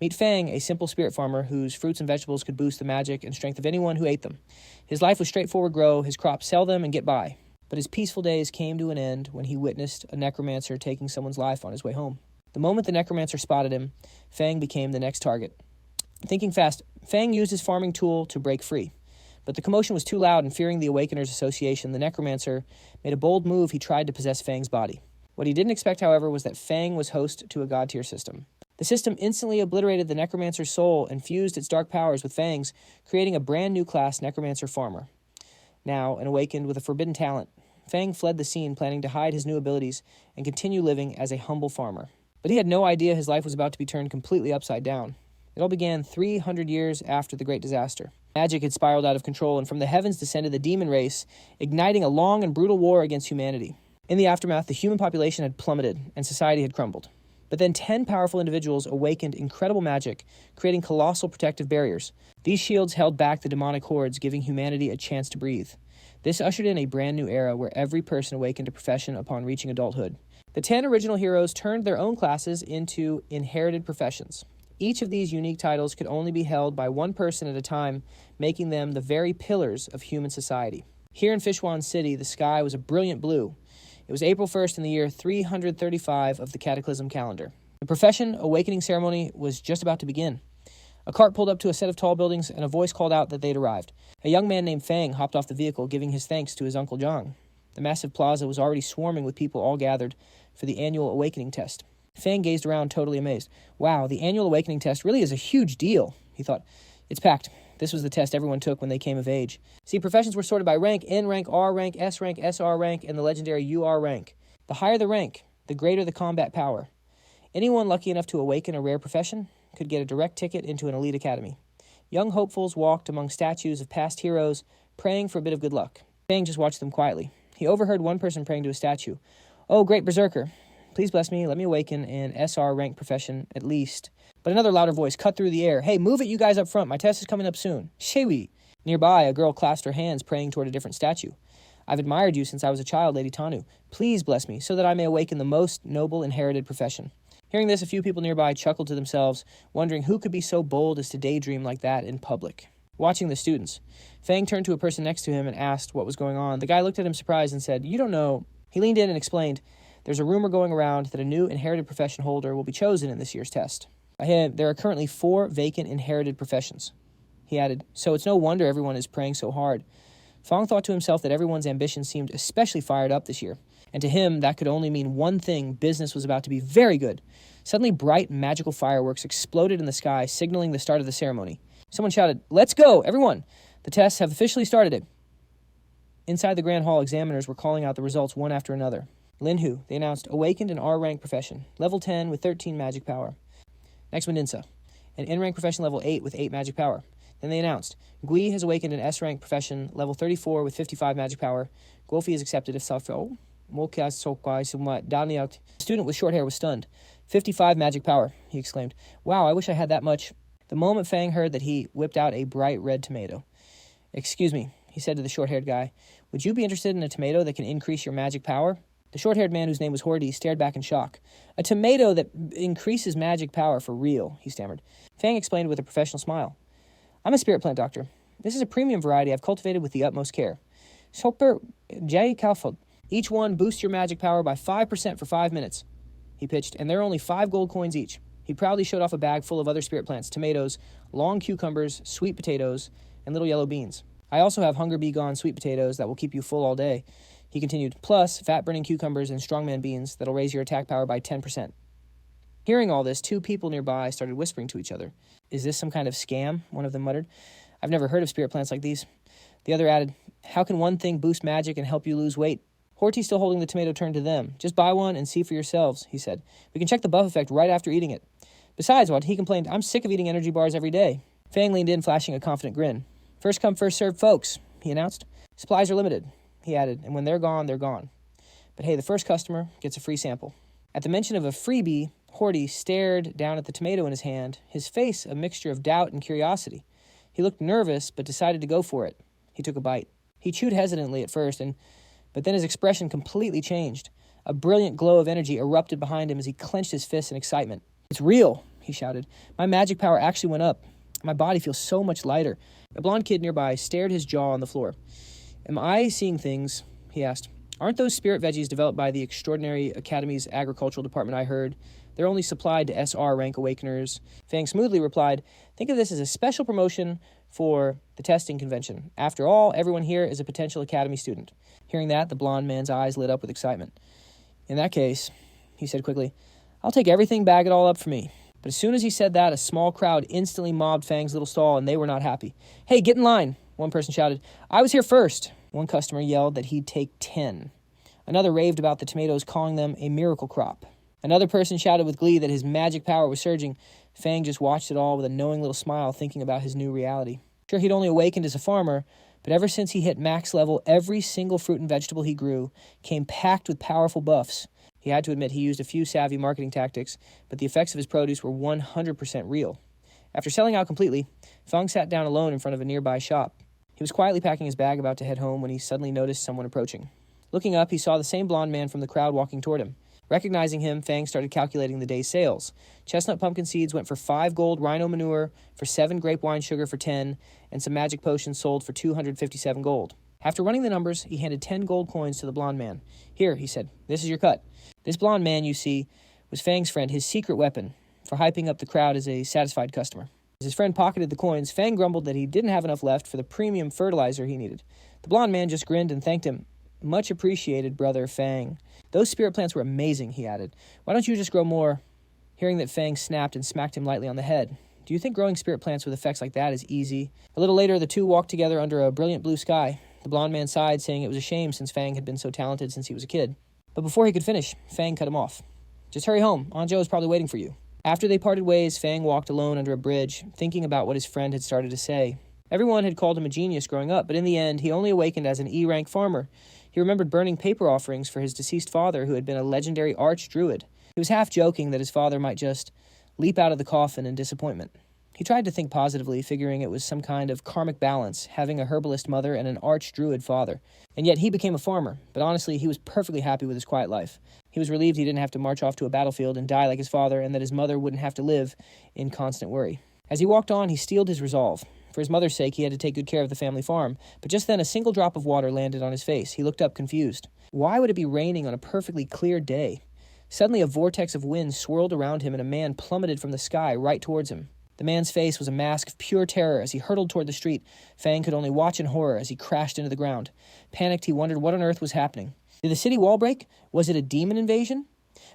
Meet Fang, a simple spirit farmer whose fruits and vegetables could boost the magic and strength of anyone who ate them. His life was straightforward: grow his crops, sell them, and get by. But his peaceful days came to an end when he witnessed a necromancer taking someone's life on his way home. The moment the necromancer spotted him, Fang became the next target. Thinking fast, Fang used his farming tool to break free. But the commotion was too loud, and fearing the Awakeners Association, the necromancer made a bold move. He tried to possess Fang's body. What he didn't expect, however, was that Fang was host to a god-tier system. The system instantly obliterated the necromancer's soul and fused its dark powers with Fang's, creating a brand new class, Necromancer Farmer. Now, an awakened with a forbidden talent, Fang fled the scene, planning to hide his new abilities and continue living as a humble farmer. But he had no idea his life was about to be turned completely upside down. It all began 300 years after the Great Disaster. Magic had spiraled out of control, and from the heavens descended the demon race, igniting a long and brutal war against humanity. In the aftermath, the human population had plummeted, and society had crumbled. But then 10 powerful individuals awakened incredible magic, creating colossal protective barriers. These shields held back the demonic hordes, giving humanity a chance to breathe. This ushered in a brand new era where every person awakened a profession upon reaching adulthood. The 10 original heroes turned their own classes into inherited professions. Each of these unique titles could only be held by one person at a time, making them the very pillars of human society. Here in Fishwan City, the sky was a brilliant blue. It was April 1st in the year 335 of the Cataclysm calendar. The profession awakening ceremony was just about to begin. A cart pulled up to a set of tall buildings, and a voice called out that they'd arrived. A young man named Fang hopped off the vehicle, giving his thanks to his Uncle Zhang. The massive plaza was already swarming with people all gathered for the annual awakening test. Fang gazed around, totally amazed. Wow, the annual awakening test really is a huge deal, he thought. It's packed. This was the test everyone took when they came of age. See, professions were sorted by rank: N rank, R rank, SR rank, and the legendary UR rank. The higher the rank, the greater the combat power. Anyone lucky enough to awaken a rare profession could get a direct ticket into an elite academy. Young hopefuls walked among statues of past heroes, praying for a bit of good luck. Fang just watched them quietly. He overheard one person praying to a statue. "Oh, great berserker, please bless me, let me awaken an SR rank profession at least." But another louder voice cut through the air. "Hey, move it, you guys up front. My test is coming up soon. Shewi." Nearby, a girl clasped her hands, praying toward a different statue. "I've admired you since I was a child, Lady Tanu. Please bless me, so that I may awaken the most noble inherited profession." Hearing this, a few people nearby chuckled to themselves, wondering who could be so bold as to daydream like that in public. Watching the students, Fang turned to a person next to him and asked what was going on. The guy looked at him surprised and said, "You don't know." He leaned in and explained, "There's a rumor going around that a new inherited profession holder will be chosen in this year's test. There are currently 4 vacant inherited professions." He added, "So it's no wonder everyone is praying so hard." Fang thought to himself that everyone's ambition seemed especially fired up this year. And to him, that could only mean one thing: business was about to be very good. Suddenly, bright, magical fireworks exploded in the sky, signaling the start of the ceremony. Someone shouted, "Let's go, everyone! The tests have officially started." Inside the grand hall, examiners were calling out the results one after another. Linhu, they announced, awakened an R-rank profession, level 10 with 13 magic power. Next, Mandinsa, an N-rank profession level 8 with 8 magic power. Then they announced, Gui has awakened an S-rank profession, level 34 with 55 magic power. Guofi is accepted if Safo. The student with short hair was stunned. 55 magic power, he exclaimed. "Wow, I wish I had that much." The moment Fang heard that, he whipped out a bright red tomato. "Excuse me," he said to the short-haired guy. "Would you be interested in a tomato that can increase your magic power?" The short-haired man, whose name was Hordy, stared back in shock. "A tomato that increases magic power for real," he stammered. Fang explained with a professional smile. "I'm a spirit plant doctor. This is a premium variety I've cultivated with the utmost care. Super J. Kalfod. Each one boosts your magic power by 5% for 5 minutes," he pitched, "and they're only 5 gold coins each." He proudly showed off a bag full of other spirit plants: tomatoes, long cucumbers, sweet potatoes, and little yellow beans. "I also have Hunger Be Gone sweet potatoes that will keep you full all day," he continued, "plus fat-burning cucumbers and strongman beans that'll raise your attack power by 10%. Hearing all this, 2 people nearby started whispering to each other. "Is this some kind of scam?" one of them muttered. "I've never heard of spirit plants like these." The other added, "How can one thing boost magic and help you lose weight?" Horty, still holding the tomato, turned to them. "Just buy one and see for yourselves," he said. "We can check the buff effect right after eating it." Besides, what he complained, "I'm sick of eating energy bars every day." Fang leaned in, flashing a confident grin. "First come, first served, folks," he announced. "Supplies are limited," he added, "and when they're gone, they're gone. But hey, the first customer gets a free sample." At the mention of a freebie, Horty stared down at the tomato in his hand, his face a mixture of doubt and curiosity. He looked nervous, but decided to go for it. He took a bite. He chewed hesitantly at first, but then his expression completely changed. A brilliant glow of energy erupted behind him as he clenched his fists in excitement. "It's real," he shouted. "My magic power actually went up. My body feels so much lighter." A blonde kid nearby stared his jaw on the floor. "Am I seeing things?" he asked. "Aren't those spirit veggies developed by the Extraordinary Academy's agricultural department I heard? They're only supplied to SR rank awakeners." Fang smoothly replied, "Think of this as a special promotion for the testing convention. After all, everyone here is a potential academy student." Hearing that, the blonde man's eyes lit up with excitement. "In that case," he said quickly, "I'll take everything, bag it all up for me." But as soon as he said that, a small crowd instantly mobbed Fang's little stall, and they were not happy. "Hey, get in line," one person shouted. "I was here first." One customer yelled that he'd take 10. Another raved about the tomatoes, calling them a miracle crop. Another person shouted with glee that his magic power was surging. Fang just watched it all with a knowing little smile, thinking about his new reality. Sure, he'd only awakened as a farmer, but ever since he hit max level, every single fruit and vegetable he grew came packed with powerful buffs. He had to admit he used a few savvy marketing tactics, but the effects of his produce were 100% real. After selling out completely, Fang sat down alone in front of a nearby shop. He was quietly packing his bag about to head home when he suddenly noticed someone approaching. Looking up, he saw the same blonde man from the crowd walking toward him. Recognizing him, Fang started calculating the day's sales. Chestnut pumpkin seeds went for 5 gold, rhino manure for 7, grape wine sugar for 10, and some magic potions sold for 257 gold. After running the numbers, he handed 10 gold coins to the blonde man. "Here," he said, "this is your cut." This blonde man, you see, was Fang's friend, his secret weapon for hyping up the crowd as a satisfied customer. As his friend pocketed the coins, Fang grumbled that he didn't have enough left for the premium fertilizer he needed. The blonde man just grinned and thanked him. "Much appreciated, brother Fang. Those spirit plants were amazing," he added. "Why don't you just grow more?" Hearing that, Fang snapped and smacked him lightly on the head. "Do you think growing spirit plants with effects like that is easy?" A little later, the two walked together under a brilliant blue sky. The blonde man sighed, saying it was a shame since Fang had been so talented since he was a kid. But before he could finish, Fang cut him off. "Just hurry home. Aunt Jo is probably waiting for you." After they parted ways, Fang walked alone under a bridge, thinking about what his friend had started to say. Everyone had called him a genius growing up, but in the end, he only awakened as an E-rank farmer. He remembered burning paper offerings for his deceased father, who had been a legendary arch-druid. He was half joking that his father might just leap out of the coffin in disappointment. He tried to think positively, figuring it was some kind of karmic balance, having a herbalist mother and an arch-druid father. And yet he became a farmer, but honestly, he was perfectly happy with his quiet life. He was relieved he didn't have to march off to a battlefield and die like his father, and that his mother wouldn't have to live in constant worry. As he walked on, he steeled his resolve. For his mother's sake, he had to take good care of the family farm. But just then, a single drop of water landed on his face. He looked up, confused. Why would it be raining on a perfectly clear day? Suddenly, a vortex of wind swirled around him, and a man plummeted from the sky right towards him. The man's face was a mask of pure terror as he hurtled toward the street. Fang could only watch in horror as he crashed into the ground. Panicked, he wondered what on earth was happening. Did the city wall break? Was it a demon invasion?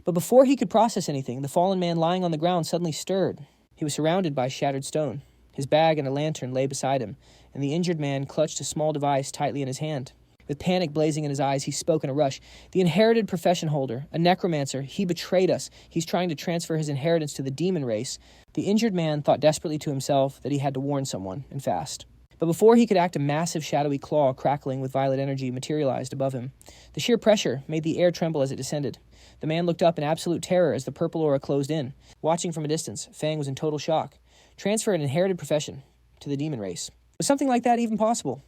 But before he could process anything, the fallen man lying on the ground suddenly stirred. He was surrounded by shattered stone. His bag and a lantern lay beside him, and the injured man clutched a small device tightly in his hand. With panic blazing in his eyes, he spoke in a rush. "The inherited profession holder, a necromancer, he betrayed us. He's trying to transfer his inheritance to the demon race." The injured man thought desperately to himself that he had to warn someone, and fast. But before he could act, a massive shadowy claw crackling with violet energy materialized above him. The sheer pressure made the air tremble as it descended. The man looked up in absolute terror as the purple aura closed in. Watching from a distance, Fang was in total shock. Transfer an inherited profession to the demon race. Was something like that even possible?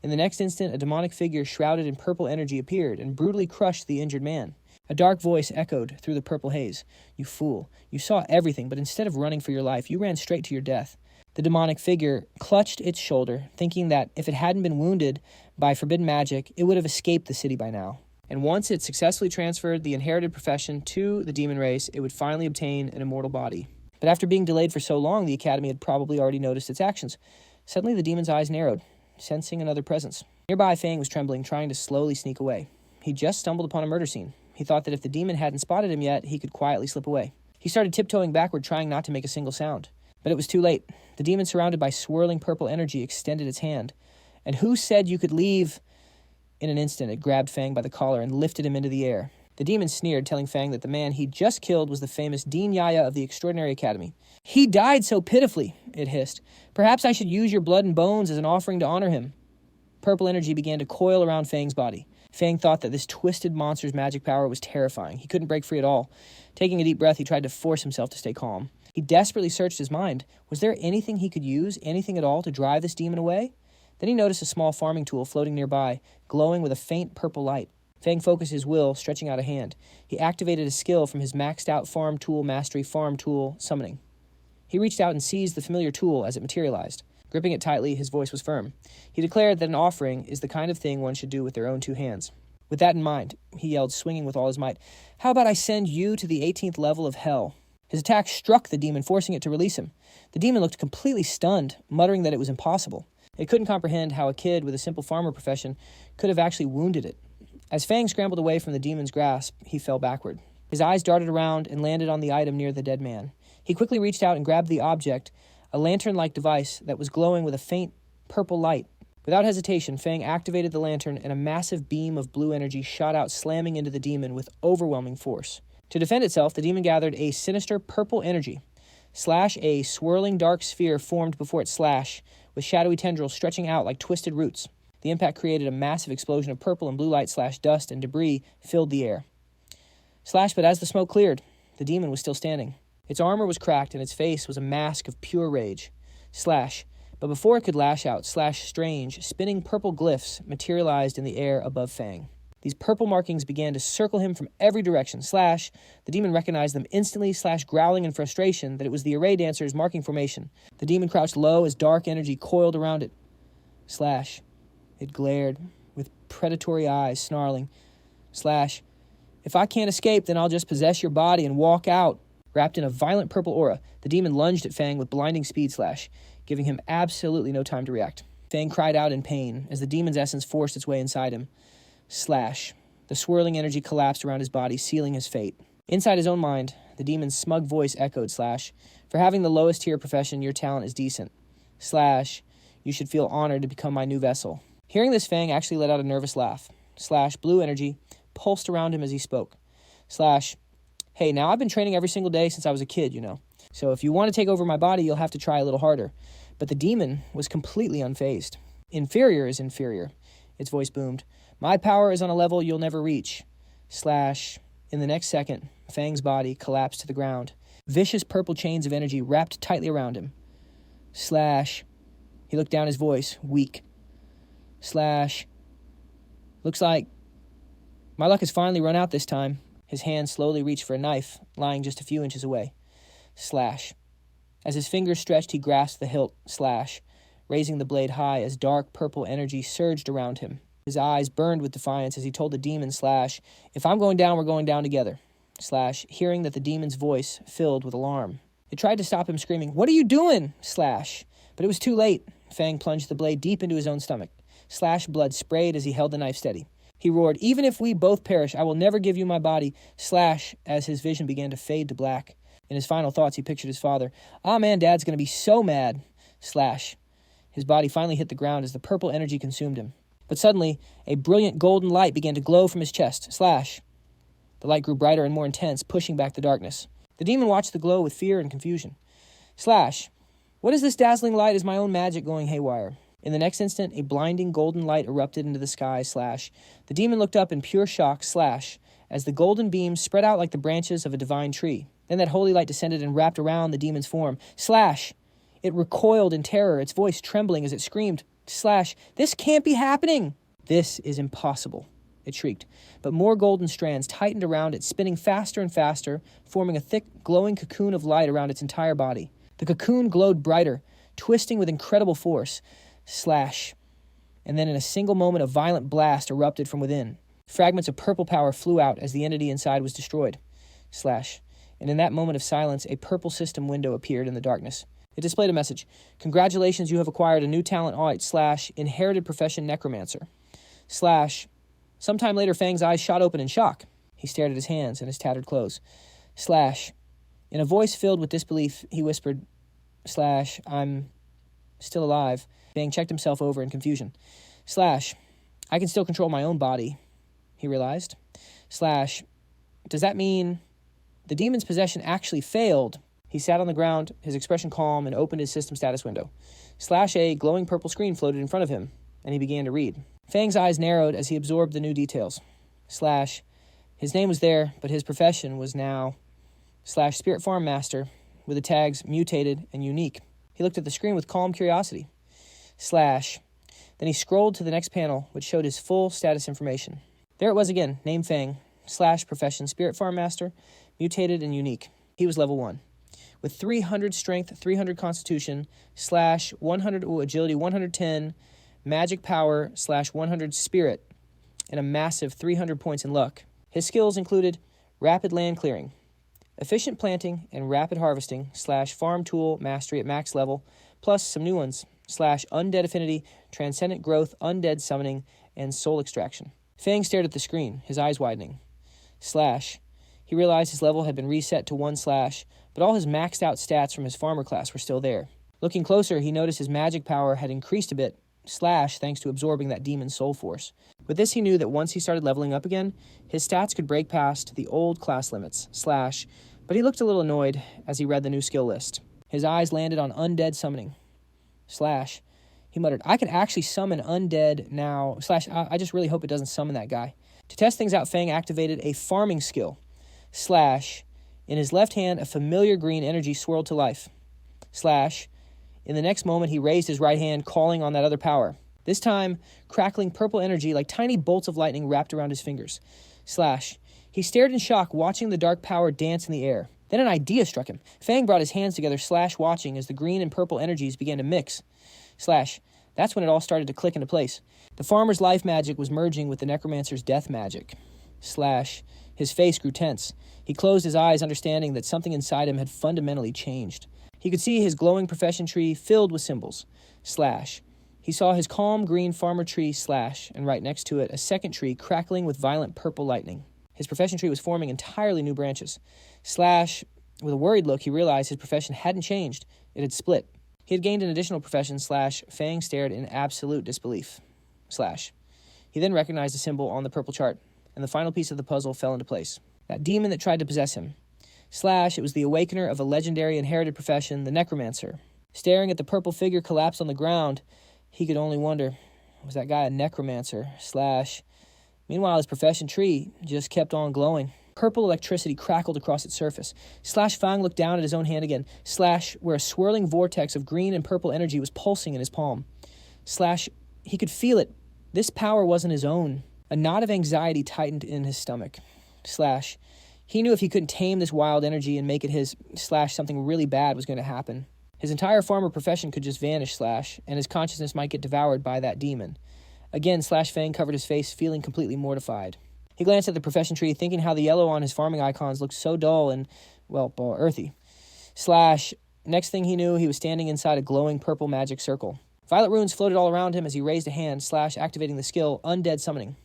In the next instant, a demonic figure shrouded in purple energy appeared and brutally crushed the injured man. A dark voice echoed through the purple haze. "You fool. You saw everything, but instead of running for your life, you ran straight to your death." The demonic figure clutched its shoulder, thinking that if it hadn't been wounded by forbidden magic, it would have escaped the city by now. And once it successfully transferred the inherited profession to the demon race, it would finally obtain an immortal body. But after being delayed for so long, the Academy had probably already noticed its actions. Suddenly, the demon's eyes narrowed, sensing another presence. Nearby, Fang was trembling, trying to slowly sneak away. He just stumbled upon a murder scene. He thought that if the demon hadn't spotted him yet, he could quietly slip away. He started tiptoeing backward, trying not to make a single sound. But it was too late. The demon, surrounded by swirling purple energy, extended its hand. "And who said you could leave?" In an instant, it grabbed Fang by the collar and lifted him into the air. The demon sneered, telling Fang that the man he'd just killed was the famous Dean Yaya of the Extraordinary Academy. "He died so pitifully," it hissed. "Perhaps I should use your blood and bones as an offering to honor him." Purple energy began to coil around Fang's body. Fang thought that this twisted monster's magic power was terrifying. He couldn't break free at all. Taking a deep breath, he tried to force himself to stay calm. He desperately searched his mind. Was there anything he could use, anything at all, to drive this demon away? Then he noticed a small farming tool floating nearby, glowing with a faint purple light. Fang focused his will, stretching out a hand. He activated a skill from his maxed-out farm tool mastery, farm tool summoning. He reached out and seized the familiar tool as it materialized. Gripping it tightly, his voice was firm. He declared that an offering is the kind of thing one should do with their own 2 hands. With that in mind, he yelled, swinging with all his might, "How about I send you to the 18th level of hell?" His attack struck the demon, forcing it to release him. The demon looked completely stunned, muttering that it was impossible. It couldn't comprehend how a kid with a simple farmer profession could have actually wounded it. As Fang scrambled away from the demon's grasp, he fell backward. His eyes darted around and landed on the item near the dead man. He quickly reached out and grabbed the object, a lantern-like device that was glowing with a faint purple light. Without hesitation, Fang activated the lantern and a massive beam of blue energy shot out, slamming into the demon with overwhelming force. To defend itself, the demon gathered a sinister purple energy. A swirling dark sphere formed before its slash, with shadowy tendrils stretching out like twisted roots. The impact created a massive explosion of purple and blue light / dust and debris filled the air. But as the smoke cleared, the demon was still standing. Its armor was cracked and its face was a mask of pure rage. But before it could lash out, strange, spinning purple glyphs materialized in the air above Fang. These purple markings began to circle him from every direction. The demon recognized them instantly, growling in frustration that it was the array dancer's marking formation. The demon crouched low as dark energy coiled around it. It glared with predatory eyes, snarling. If I can't escape, then I'll just possess your body and walk out. Wrapped in a violent purple aura, the demon lunged at Fang with blinding speed, giving him absolutely no time to react. Fang cried out in pain as the demon's essence forced its way inside him. The swirling energy collapsed around his body, sealing his fate. Inside his own mind, the demon's smug voice echoed, "For having the lowest tier profession, your talent is decent. You should feel honored to become my new vessel." Hearing this, Fang actually let out a nervous laugh. Blue energy pulsed around him as he spoke. "Hey, now I've been training every single day since I was a kid, you know. So if you want to take over my body, you'll have to try a little harder." But the demon was completely unfazed. "Inferior is inferior," its voice boomed. "My power is on a level you'll never reach." In the next second, Fang's body collapsed to the ground. Vicious purple chains of energy wrapped tightly around him. He looked down, his voice weak. "Looks like my luck has finally run out this time." His hand slowly reached for a knife, lying just a few inches away. As his fingers stretched, he grasped the hilt, raising the blade high as dark purple energy surged around him. His eyes burned with defiance as he told the demon, "If I'm going down, we're going down together." Hearing that the demon's voice filled with alarm. It tried to stop him, screaming, "What are you doing?" But it was too late. Fang plunged the blade deep into his own stomach. Blood sprayed as he held the knife steady. He roared, "Even if we both perish, I will never give you my body." As his vision began to fade to black. In his final thoughts, he pictured his father. "Ah, man, Dad's going to be so mad." His body finally hit the ground as the purple energy consumed him. But suddenly, a brilliant golden light began to glow from his chest. The light grew brighter and more intense, pushing back the darkness. The demon watched the glow with fear and confusion. "What is this dazzling light? Is my own magic going haywire?" In the next instant, a blinding golden light erupted into the sky. The demon looked up in pure shock. As the golden beams spread out like the branches of a divine tree. Then that holy light descended and wrapped around the demon's form. It recoiled in terror, its voice trembling as it screamed, "This can't be happening!" "This is impossible," it shrieked. But more golden strands tightened around it, spinning faster and faster, forming a thick, glowing cocoon of light around its entire body. The cocoon glowed brighter, twisting with incredible force. And then in a single moment, a violent blast erupted from within. Fragments of purple power flew out as the entity inside was destroyed. And in that moment of silence, a purple system window appeared in the darkness. It displayed a message. "Congratulations, you have acquired a new talent / inherited profession necromancer." Sometime later, Fang's eyes shot open in shock. He stared at his hands and his tattered clothes. In a voice filled with disbelief, he whispered, "I'm still alive." Fang checked himself over in confusion. "I can still control my own body," he realized. "Does that mean the demon's possession actually failed?" He sat on the ground, his expression calm, and opened his system status window. A glowing purple screen floated in front of him, and he began to read. Fang's eyes narrowed as he absorbed the new details. His name was there, but his profession was now Spirit Farm Master, with the tags mutated and unique. He looked at the screen with calm curiosity. Then he scrolled to the next panel, which showed his full status information. There it was again, name Fang, /profession Spirit Farm Master, mutated and unique. He was level 1. with 300 strength, 300 constitution, slash 100 agility, 110 magic power, slash 100 spirit, and a massive 300 points in luck. His skills included rapid land clearing, efficient planting and rapid harvesting, slash farm tool mastery at max level, plus some new ones, slash undead affinity, transcendent growth, undead summoning, and soul extraction. Fang stared at the screen, his eyes widening. Slash. He realized his level had been reset to 1 slash, but all his maxed out stats from his farmer class were still there. Looking closer, he noticed his magic power had increased a bit, slash, thanks to absorbing that demon's soul force. With this, he knew that once he started leveling up again, his stats could break past the old class limits, slash, but he looked a little annoyed as he read the new skill list. His eyes landed on Undead Summoning. Slash. He muttered, I could actually summon undead now, slash, I just really hope it doesn't summon that guy. To test things out, Fang activated a farming skill. Slash. In his left hand, a familiar green energy swirled to life. Slash. In the next moment, he raised his right hand, calling on that other power. This time, crackling purple energy like tiny bolts of lightning wrapped around his fingers. Slash. He stared in shock, watching the dark power dance in the air. Then an idea struck him. Fang brought his hands together, slash watching as the green and purple energies began to mix. Slash. That's when it all started to click into place. The farmer's life magic was merging with the necromancer's death magic. Slash. His face grew tense. He closed his eyes, understanding that something inside him had fundamentally changed. He could see his glowing profession tree filled with symbols. Slash. He saw his calm green farmer tree, slash, and right next to it, a second tree crackling with violent purple lightning. His profession tree was forming entirely new branches. Slash. With a worried look, he realized his profession hadn't changed. It had split. He had gained an additional profession, slash. Fang stared in absolute disbelief. Slash. He then recognized the symbol on the purple chart, and the final piece of the puzzle fell into place. That demon that tried to possess him. Slash, it was the awakener of a legendary inherited profession, the necromancer. Staring at the purple figure collapsed on the ground, he could only wonder, was that guy a necromancer? Slash. Meanwhile, his profession tree just kept on glowing. Purple electricity crackled across its surface. Slash Fang looked down at his own hand again. Slash, where a swirling vortex of green and purple energy was pulsing in his palm. Slash, he could feel it. This power wasn't his own. A knot of anxiety tightened in his stomach. Slash, he knew if he couldn't tame this wild energy and make it his, slash, something really bad was going to happen. His entire farmer profession could just vanish, slash, and his consciousness might get devoured by that demon. Again, slash Fang covered his face, feeling completely mortified. He glanced at the profession tree, thinking how the yellow on his farming icons looked so dull and, well, earthy. Slash, next thing he knew, he was standing inside a glowing purple magic circle. Violet runes floated all around him as he raised a hand, slash, activating the skill Undead Summoning.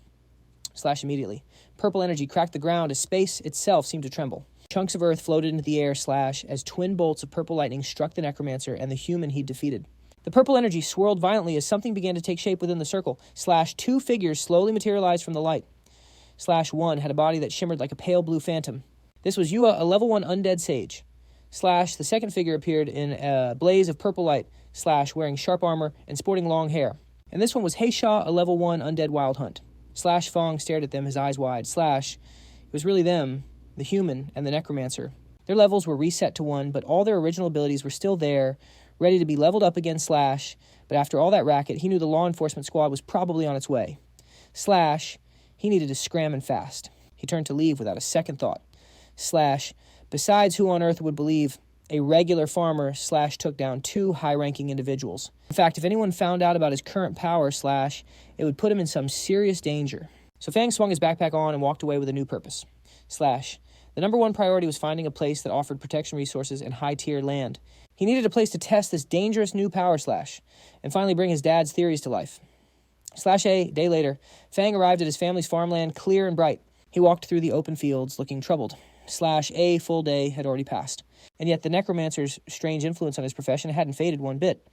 Slash immediately. Purple energy cracked the ground as space itself seemed to tremble. Chunks of earth floated into the air, slash, as twin bolts of purple lightning struck the necromancer and the human he'd defeated. The purple energy swirled violently as something began to take shape within the circle. Slash, 2 figures slowly materialized from the light. Slash 1 had a body that shimmered like a pale blue phantom. This was Yua, a level 1 undead sage. Slash, the second figure appeared in a blaze of purple light, slash, wearing sharp armor and sporting long hair. And this one was Heisha, a level 1 undead wild hunt. Slash Fang stared at them, his eyes wide. Slash, it was really them, the human and the necromancer. Their levels were reset to 1, but all their original abilities were still there, ready to be leveled up again, slash, but after all that racket, he knew the law enforcement squad was probably on its way. Slash, he needed to scram and fast. He turned to leave without a second thought. Slash, besides who on earth would believe a regular farmer, slash, took down 2 high-ranking individuals. In fact, if anyone found out about his current power, slash, it would put him in some serious danger. So Fang swung his backpack on and walked away with a new purpose. Slash, the number 1 priority was finding a place that offered protection resources and high-tier land. He needed a place to test this dangerous new power, slash, and finally bring his dad's theories to life. Slash a day later, Fang arrived at his family's farmland clear and bright. He walked through the open fields looking troubled. Slash a full day had already passed. And yet the necromancer's strange influence on his profession hadn't faded one bit.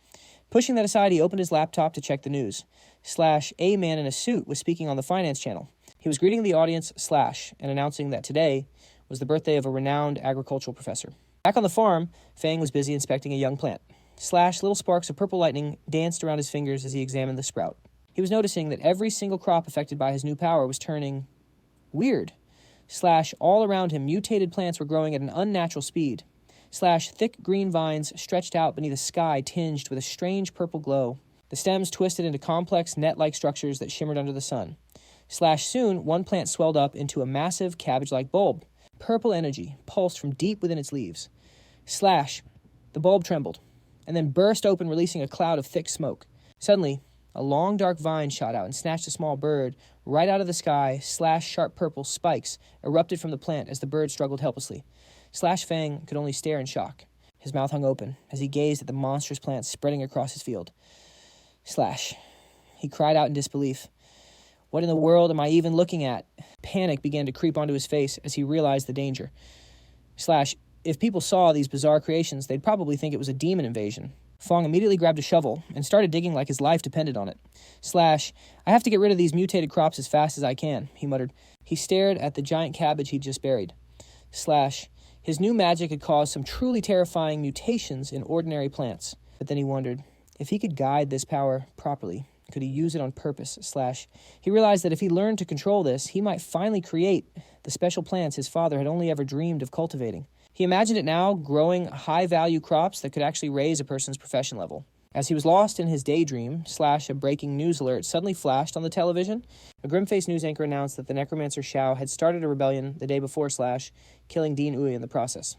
Pushing that aside, he opened his laptop to check the news. Slash a man in a suit was speaking on the finance channel. He was greeting the audience, slash, and announcing that today was the birthday of a renowned agricultural professor. Back on the farm, Fang was busy inspecting a young plant. Slash, little sparks of purple lightning danced around his fingers as he examined the sprout. He was noticing that every single crop affected by his new power was turning weird. Slash, all around him, mutated plants were growing at an unnatural speed. Slash, thick green vines stretched out beneath a sky tinged with a strange purple glow. The stems twisted into complex net-like structures that shimmered under the sun. Slash, soon, one plant swelled up into a massive cabbage-like bulb. Purple energy pulsed from deep within its leaves. Slash. The bulb trembled, and then burst open, releasing a cloud of thick smoke. Suddenly, a long dark vine shot out and snatched a small bird right out of the sky. Slash sharp purple spikes erupted from the plant as the bird struggled helplessly. Slash Fang could only stare in shock. His mouth hung open as he gazed at the monstrous plant spreading across his field. Slash. He cried out in disbelief. What in the world am I even looking at? Panic began to creep onto his face as he realized the danger. Slash. If people saw these bizarre creations, they'd probably think it was a demon invasion. Fang immediately grabbed a shovel and started digging like his life depended on it. Slash. I have to get rid of these mutated crops as fast as I can, he muttered. He stared at the giant cabbage he'd just buried. Slash. His new magic had caused some truly terrifying mutations in ordinary plants. But then he wondered, if he could guide this power properly, could he use it on purpose? Slash. He realized that if he learned to control this, he might finally create the special plants his father had only ever dreamed of cultivating. He imagined it now, growing high-value crops that could actually raise a person's profession level. As he was lost in his daydream, Slash, a breaking news alert suddenly flashed on the television. A grim-faced news anchor announced that the necromancer Xiao had started a rebellion the day before Slash, killing Dean Uy in the process.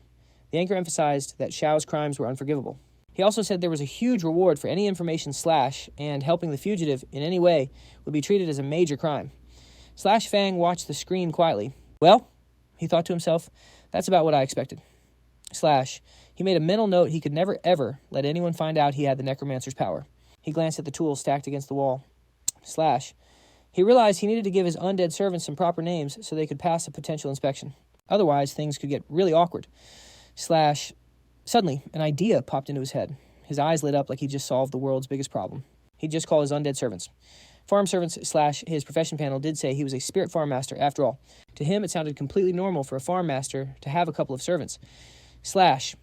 The anchor emphasized that Xiao's crimes were unforgivable. He also said there was a huge reward for any information Slash and helping the fugitive in any way would be treated as a major crime. Slash Fang watched the screen quietly. Well, he thought to himself, that's about what I expected. Slash. He made a mental note he could never, ever let anyone find out he had the necromancer's power. He glanced at the tools stacked against the wall. Slash. He realized he needed to give his undead servants some proper names so they could pass a potential inspection. Otherwise, things could get really awkward. Slash. Suddenly, an idea popped into his head. His eyes lit up like he just solved the world's biggest problem. He'd just call his undead servants. Farm servants / his profession panel did say he was a spirit farm master after all. To him, it sounded completely normal for a farm master to have a couple of servants. Slash.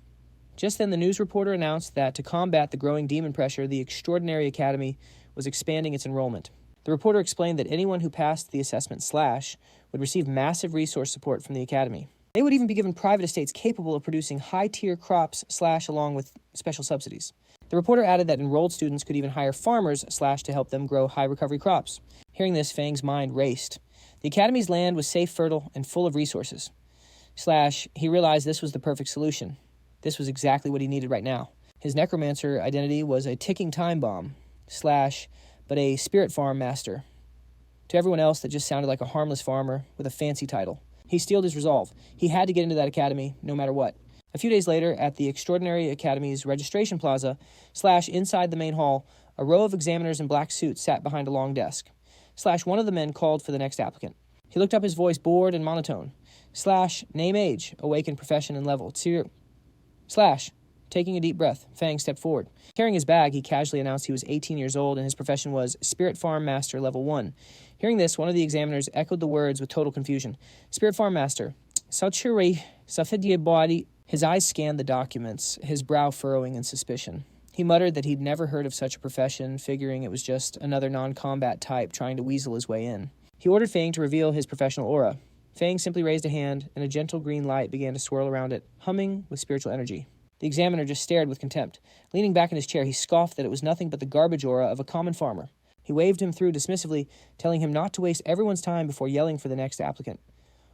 Just then the news reporter announced that to combat the growing demon pressure, the Extraordinary Academy was expanding its enrollment. The reporter explained that anyone who passed the assessment Slash would receive massive resource support from the Academy. They would even be given private estates capable of producing high-tier crops / along with special subsidies. The reporter added that enrolled students could even hire farmers / to help them grow high-recovery crops. Hearing this, Fang's mind raced. The Academy's land was safe, fertile, and full of resources. He realized this was the perfect solution. This was exactly what he needed right now. His necromancer identity was a ticking time bomb, but a spirit farm master. To everyone else, that just sounded like a harmless farmer with a fancy title. He steeled his resolve. He had to get into that academy, no matter what. A few days later, at the Extraordinary Academy's registration plaza, inside the main hall, a row of examiners in black suits sat behind a long desk. One of the men called for the next applicant. He looked up, his voice bored and monotone. Name, age, awakened, profession, and level. Taking a deep breath, Fang stepped forward. Carrying his bag, he casually announced he was 18 years old and his profession was Spirit Farm Master Level 1. Hearing this, one of the examiners echoed the words with total confusion. Spirit Farm Master. Body. His eyes scanned the documents, his brow furrowing in suspicion. He muttered that he'd never heard of such a profession, figuring it was just another non-combat type trying to weasel his way in. He ordered Fang to reveal his professional aura. Fang simply raised a hand, and a gentle green light began to swirl around it, humming with spiritual energy. The examiner just stared with contempt. Leaning back in his chair, he scoffed that it was nothing but the garbage aura of a common farmer. He waved him through dismissively, telling him not to waste everyone's time before yelling for the next applicant.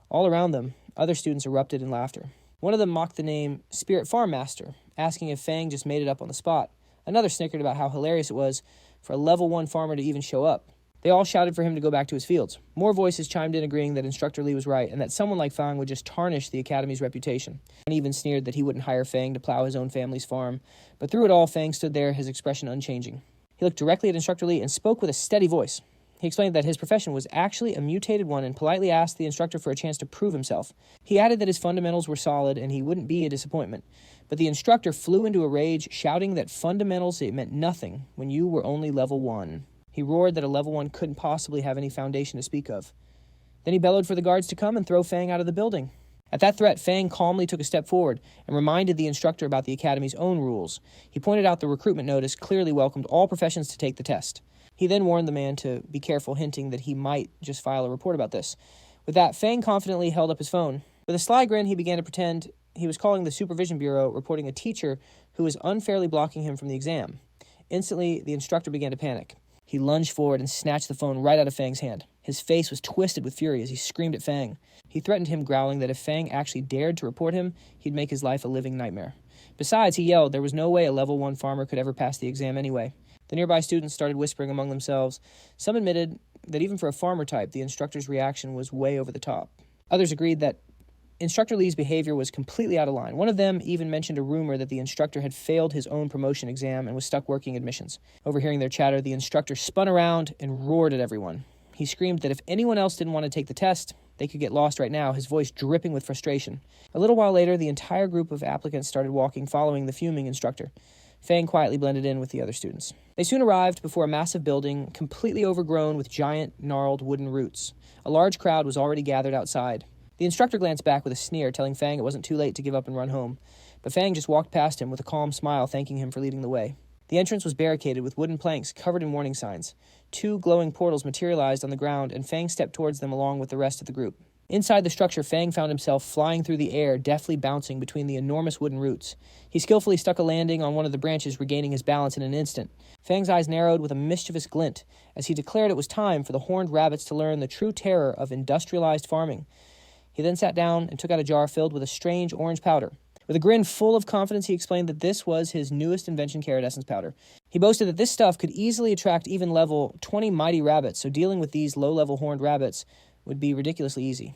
All around them, other students erupted in laughter. One of them mocked the name Spirit Farm Master, asking if Fang just made it up on the spot. Another snickered about how hilarious it was for a level 1 farmer to even show up. They all shouted for him to go back to his fields. More voices chimed in agreeing that Instructor Lee was right and that someone like Fang would just tarnish the Academy's reputation. And even sneered that he wouldn't hire Fang to plow his own family's farm. But through it all, Fang stood there, his expression unchanging. He looked directly at Instructor Lee and spoke with a steady voice. He explained that his profession was actually a mutated one and politely asked the instructor for a chance to prove himself. He added that his fundamentals were solid and he wouldn't be a disappointment. But the instructor flew into a rage, shouting that fundamentals meant nothing when you were only level 1. He roared that a level 1 couldn't possibly have any foundation to speak of. Then he bellowed for the guards to come and throw Fang out of the building. At that threat, Fang calmly took a step forward and reminded the instructor about the Academy's own rules. He pointed out the recruitment notice clearly welcomed all professions to take the test. He then warned the man to be careful, hinting that he might just file a report about this. With that, Fang confidently held up his phone. With a sly grin, he began to pretend he was calling the Supervision Bureau, reporting a teacher who was unfairly blocking him from the exam. Instantly, the instructor began to panic. He lunged forward and snatched the phone right out of Fang's hand. His face was twisted with fury as he screamed at Fang. He threatened him, growling that if Fang actually dared to report him, he'd make his life a living nightmare. Besides, he yelled, there was no way a level 1 farmer could ever pass the exam anyway. The nearby students started whispering among themselves. Some admitted that even for a farmer type, the instructor's reaction was way over the top. Others agreed that Instructor Lee's behavior was completely out of line. One of them even mentioned a rumor that the instructor had failed his own promotion exam and was stuck working admissions. Overhearing their chatter, the instructor spun around and roared at everyone. He screamed that if anyone else didn't want to take the test, they could get lost right now, his voice dripping with frustration. A little while later, the entire group of applicants started walking, following the fuming instructor. Fang quietly blended in with the other students. They soon arrived before a massive building, completely overgrown with giant, gnarled wooden roots. A large crowd was already gathered outside. The instructor glanced back with a sneer, telling Fang it wasn't too late to give up and run home. But Fang just walked past him with a calm smile, thanking him for leading the way. The entrance was barricaded with wooden planks covered in warning signs. 2 glowing portals materialized on the ground, and Fang stepped towards them along with the rest of the group. Inside the structure, Fang found himself flying through the air, deftly bouncing between the enormous wooden roots. He skillfully stuck a landing on one of the branches, regaining his balance in an instant. Fang's eyes narrowed with a mischievous glint as he declared it was time for the horned rabbits to learn the true terror of industrialized farming. He then sat down and took out a jar filled with a strange orange powder. With a grin full of confidence, he explained that this was his newest invention, carrot essence powder. He boasted that this stuff could easily attract even level 20 mighty rabbits, so dealing with these low-level horned rabbits would be ridiculously easy.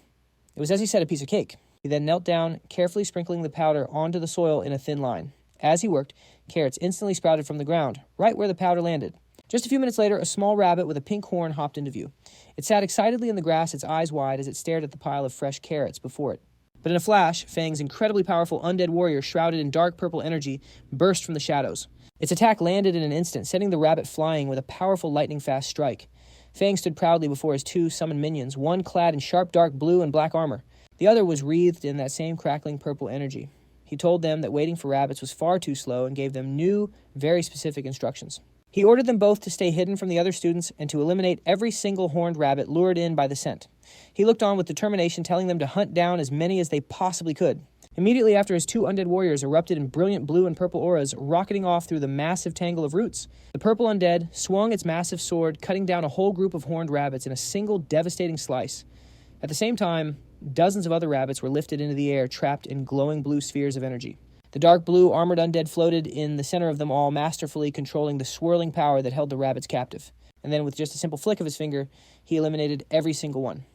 It was, as he said, a piece of cake. He then knelt down, carefully sprinkling the powder onto the soil in a thin line. As he worked, carrots instantly sprouted from the ground, right where the powder landed. Just a few minutes later, a small rabbit with a pink horn hopped into view. It sat excitedly in the grass, its eyes wide, as it stared at the pile of fresh carrots before it. But in a flash, Fang's incredibly powerful undead warrior, shrouded in dark purple energy, burst from the shadows. Its attack landed in an instant, sending the rabbit flying with a powerful lightning-fast strike. Fang stood proudly before his 2 summoned minions, one clad in sharp dark blue and black armor. The other was wreathed in that same crackling purple energy. He told them that waiting for rabbits was far too slow and gave them new, very specific instructions. He ordered them both to stay hidden from the other students and to eliminate every single horned rabbit lured in by the scent. He looked on with determination, telling them to hunt down as many as they possibly could. Immediately after, his 2 undead warriors erupted in brilliant blue and purple auras, rocketing off through the massive tangle of roots. The purple undead swung its massive sword, cutting down a whole group of horned rabbits in a single devastating slice. At the same time, dozens of other rabbits were lifted into the air, trapped in glowing blue spheres of energy. The dark blue armored undead floated in the center of them all, masterfully controlling the swirling power that held the rabbits captive. And then with just a simple flick of his finger, he eliminated every single one.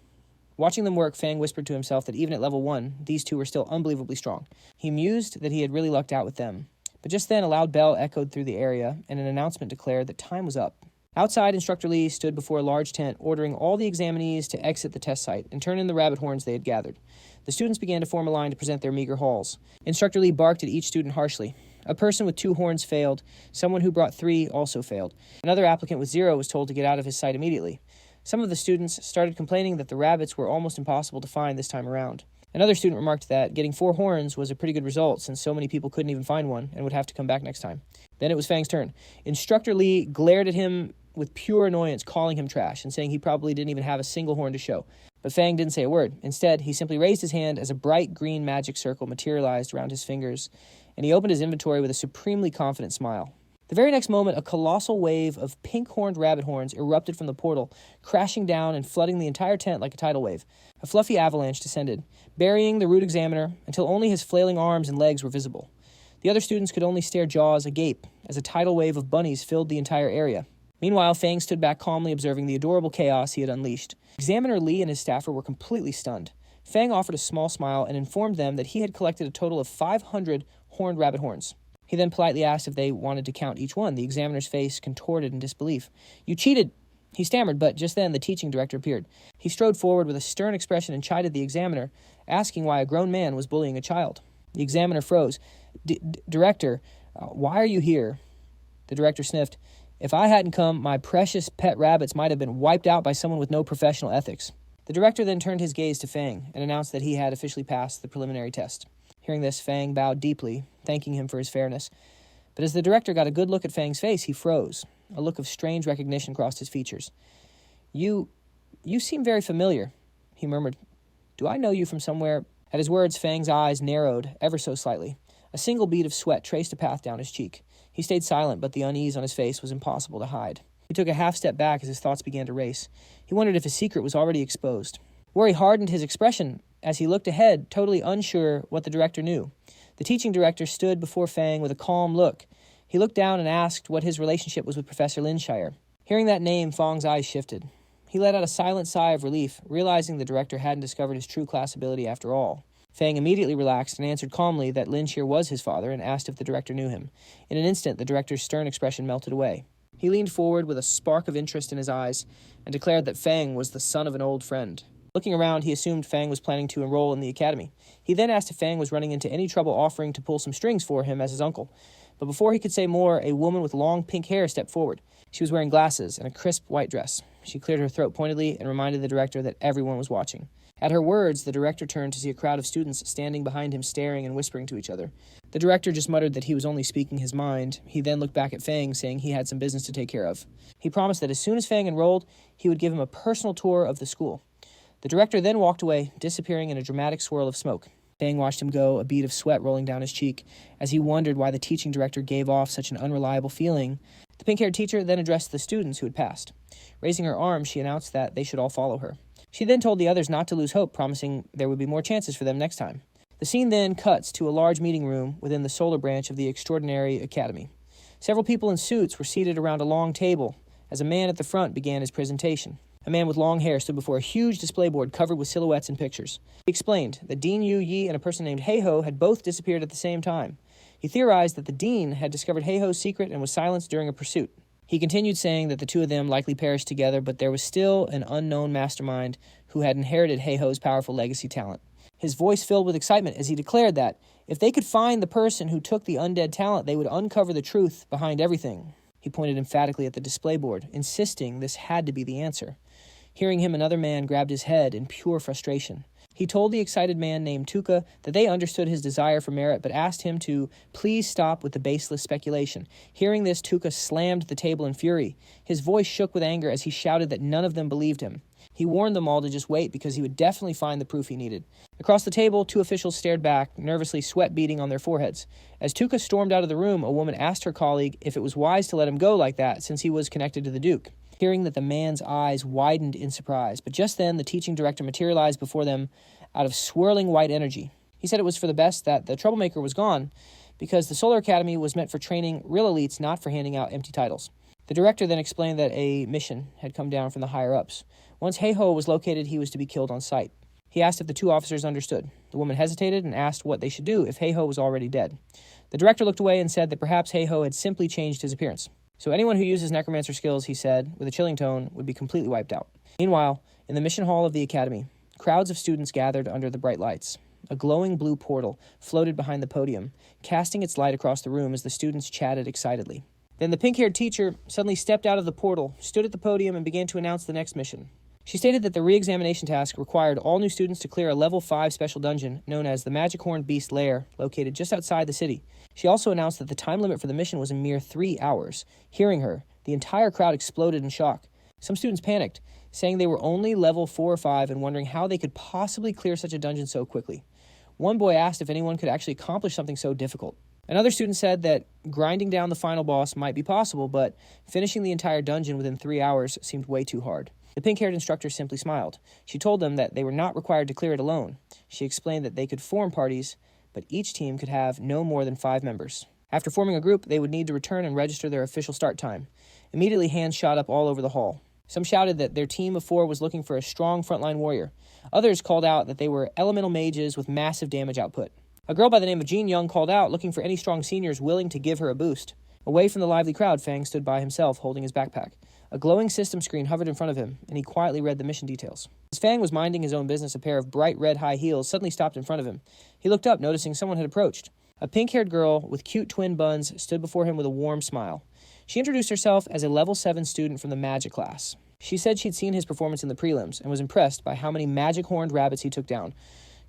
Watching them work, Fang whispered to himself that even at level 1, these 2 were still unbelievably strong. He mused that he had really lucked out with them. But just then, a loud bell echoed through the area, and an announcement declared that time was up. Outside, Instructor Lee stood before a large tent, ordering all the examinees to exit the test site and turn in the rabbit horns they had gathered. The students began to form a line to present their meager hauls. Instructor Lee barked at each student harshly. A person with 2 horns failed. Someone who brought 3 also failed. Another applicant with 0 was told to get out of his sight immediately. Some of the students started complaining that the rabbits were almost impossible to find this time around. Another student remarked that getting 4 horns was a pretty good result, since so many people couldn't even find one and would have to come back next time. Then it was Fang's turn. Instructor Lee glared at him with pure annoyance, calling him trash and saying he probably didn't even have a single horn to show. But Fang didn't say a word. Instead, he simply raised his hand as a bright green magic circle materialized around his fingers, and he opened his inventory with a supremely confident smile. The very next moment, a colossal wave of pink-horned rabbit horns erupted from the portal, crashing down and flooding the entire tent like a tidal wave. A fluffy avalanche descended, burying the rude examiner until only his flailing arms and legs were visible. The other students could only stare jaws agape as a tidal wave of bunnies filled the entire area. Meanwhile, Fang stood back calmly observing the adorable chaos he had unleashed. Examiner Lee and his staffer were completely stunned. Fang offered a small smile and informed them that he had collected a total of 500 horned rabbit horns. He then politely asked if they wanted to count each one. The examiner's face contorted in disbelief. "You cheated!" He stammered, but just then the teaching director appeared. He strode forward with a stern expression and chided the examiner, asking why a grown man was bullying a child. The examiner froze. Director, why are you here?" The director sniffed. "If I hadn't come, my precious pet rabbits might have been wiped out by someone with no professional ethics." The director then turned his gaze to Fang and announced that he had officially passed the preliminary test. Hearing this, Fang bowed deeply, thanking him for his fairness. But as the director got a good look at Fang's face, he froze. A look of strange recognition crossed his features. You seem very familiar," he murmured. "Do I know you from somewhere?" At his words, Fang's eyes narrowed ever so slightly. A single bead of sweat traced a path down his cheek. He stayed silent, but the unease on his face was impossible to hide. He took a half step back as his thoughts began to race. He wondered if his secret was already exposed. Worry hardened his expression as he looked ahead, totally unsure what the director knew. The teaching director stood before Fang with a calm look. He looked down and asked what his relationship was with Professor Linshire. Hearing that name, Fang's eyes shifted. He let out a silent sigh of relief, realizing the director hadn't discovered his true class ability after all. Fang immediately relaxed and answered calmly that Linshire was his father and asked if the director knew him. In an instant, the director's stern expression melted away. He leaned forward with a spark of interest in his eyes and declared that Fang was the son of an old friend. Looking around, he assumed Fang was planning to enroll in the academy. He then asked if Fang was running into any trouble offering to pull some strings for him as his uncle. But before he could say more, a woman with long pink hair stepped forward. She was wearing glasses and a crisp white dress. She cleared her throat pointedly and reminded the director that everyone was watching. At her words, the director turned to see a crowd of students standing behind him, staring and whispering to each other. The director just muttered that he was only speaking his mind. He then looked back at Fang, saying he had some business to take care of. He promised that as soon as Fang enrolled, he would give him a personal tour of the school. The director then walked away, disappearing in a dramatic swirl of smoke. Fang watched him go, a bead of sweat rolling down his cheek, as he wondered why the teaching director gave off such an unreliable feeling. The pink-haired teacher then addressed the students who had passed. Raising her arm, she announced that they should all follow her. She then told the others not to lose hope, promising there would be more chances for them next time. The scene then cuts to a large meeting room within the solar branch of the Extraordinary Academy. Several people in suits were seated around a long table as a man at the front began his presentation. A man with long hair stood before a huge display board covered with silhouettes and pictures. He explained that Dean Yu Yi and a person named Heiho had both disappeared at the same time. He theorized that the dean had discovered Heiho's secret and was silenced during a pursuit. He continued saying that the two of them likely perished together, but there was still an unknown mastermind who had inherited Heiho's powerful legacy talent. His voice filled with excitement as he declared that if they could find the person who took the undead talent, they would uncover the truth behind everything. He pointed emphatically at the display board, insisting this had to be the answer. Hearing him, another man grabbed his head in pure frustration. He told the excited man named Tuka that they understood his desire for merit, but asked him to please stop with the baseless speculation. Hearing this, Tuka slammed the table in fury. His voice shook with anger as he shouted that none of them believed him. He warned them all to just wait because he would definitely find the proof he needed. Across the table, two officials stared back, nervously, sweat beading on their foreheads. As Tuka stormed out of the room, a woman asked her colleague if it was wise to let him go like that since he was connected to the Duke. Hearing that, the man's eyes widened in surprise, but just then the teaching director materialized before them out of swirling white energy. He said it was for the best that the troublemaker was gone, because the Solar Academy was meant for training real elites, not for handing out empty titles. The director then explained that a mission had come down from the higher-ups. Once Heiho was located, he was to be killed on sight. He asked if the two officers understood. The woman hesitated and asked what they should do if Heiho was already dead. The director looked away and said that perhaps Heiho had simply changed his appearance. So anyone who uses necromancer skills, he said, with a chilling tone, would be completely wiped out. Meanwhile, in the mission hall of the academy, crowds of students gathered under the bright lights. A glowing blue portal floated behind the podium, casting its light across the room as the students chatted excitedly. Then the pink-haired teacher suddenly stepped out of the portal, stood at the podium, and began to announce the next mission. She stated that the re-examination task required all new students to clear a level 5 special dungeon known as the Magic Horned Beast Lair, located just outside the city. She also announced that the time limit for the mission was a mere 3 hours. Hearing her, the entire crowd exploded in shock. Some students panicked, saying they were only level 4 or 5 and wondering how they could possibly clear such a dungeon so quickly. One boy asked if anyone could actually accomplish something so difficult. Another student said that grinding down the final boss might be possible, but finishing the entire dungeon within 3 hours seemed way too hard. The pink-haired instructor simply smiled. She told them that they were not required to clear it alone. She explained that they could form parties, but each team could have no more than 5 members. After forming a group, they would need to return and register their official start time. Immediately, hands shot up all over the hall. Some shouted that their team of 4 was looking for a strong frontline warrior. Others called out that they were elemental mages with massive damage output. A girl by the name of Jean Young called out, looking for any strong seniors willing to give her a boost. Away from the lively crowd, Fang stood by himself, holding his backpack. A glowing system screen hovered in front of him, and he quietly read the mission details. As Fang was minding his own business, a pair of bright red high heels suddenly stopped in front of him. He looked up, noticing someone had approached. A pink-haired girl with cute twin buns stood before him with a warm smile. She introduced herself as a level 7 student from the magic class. She said she'd seen his performance in the prelims and was impressed by how many magic horned rabbits he took down.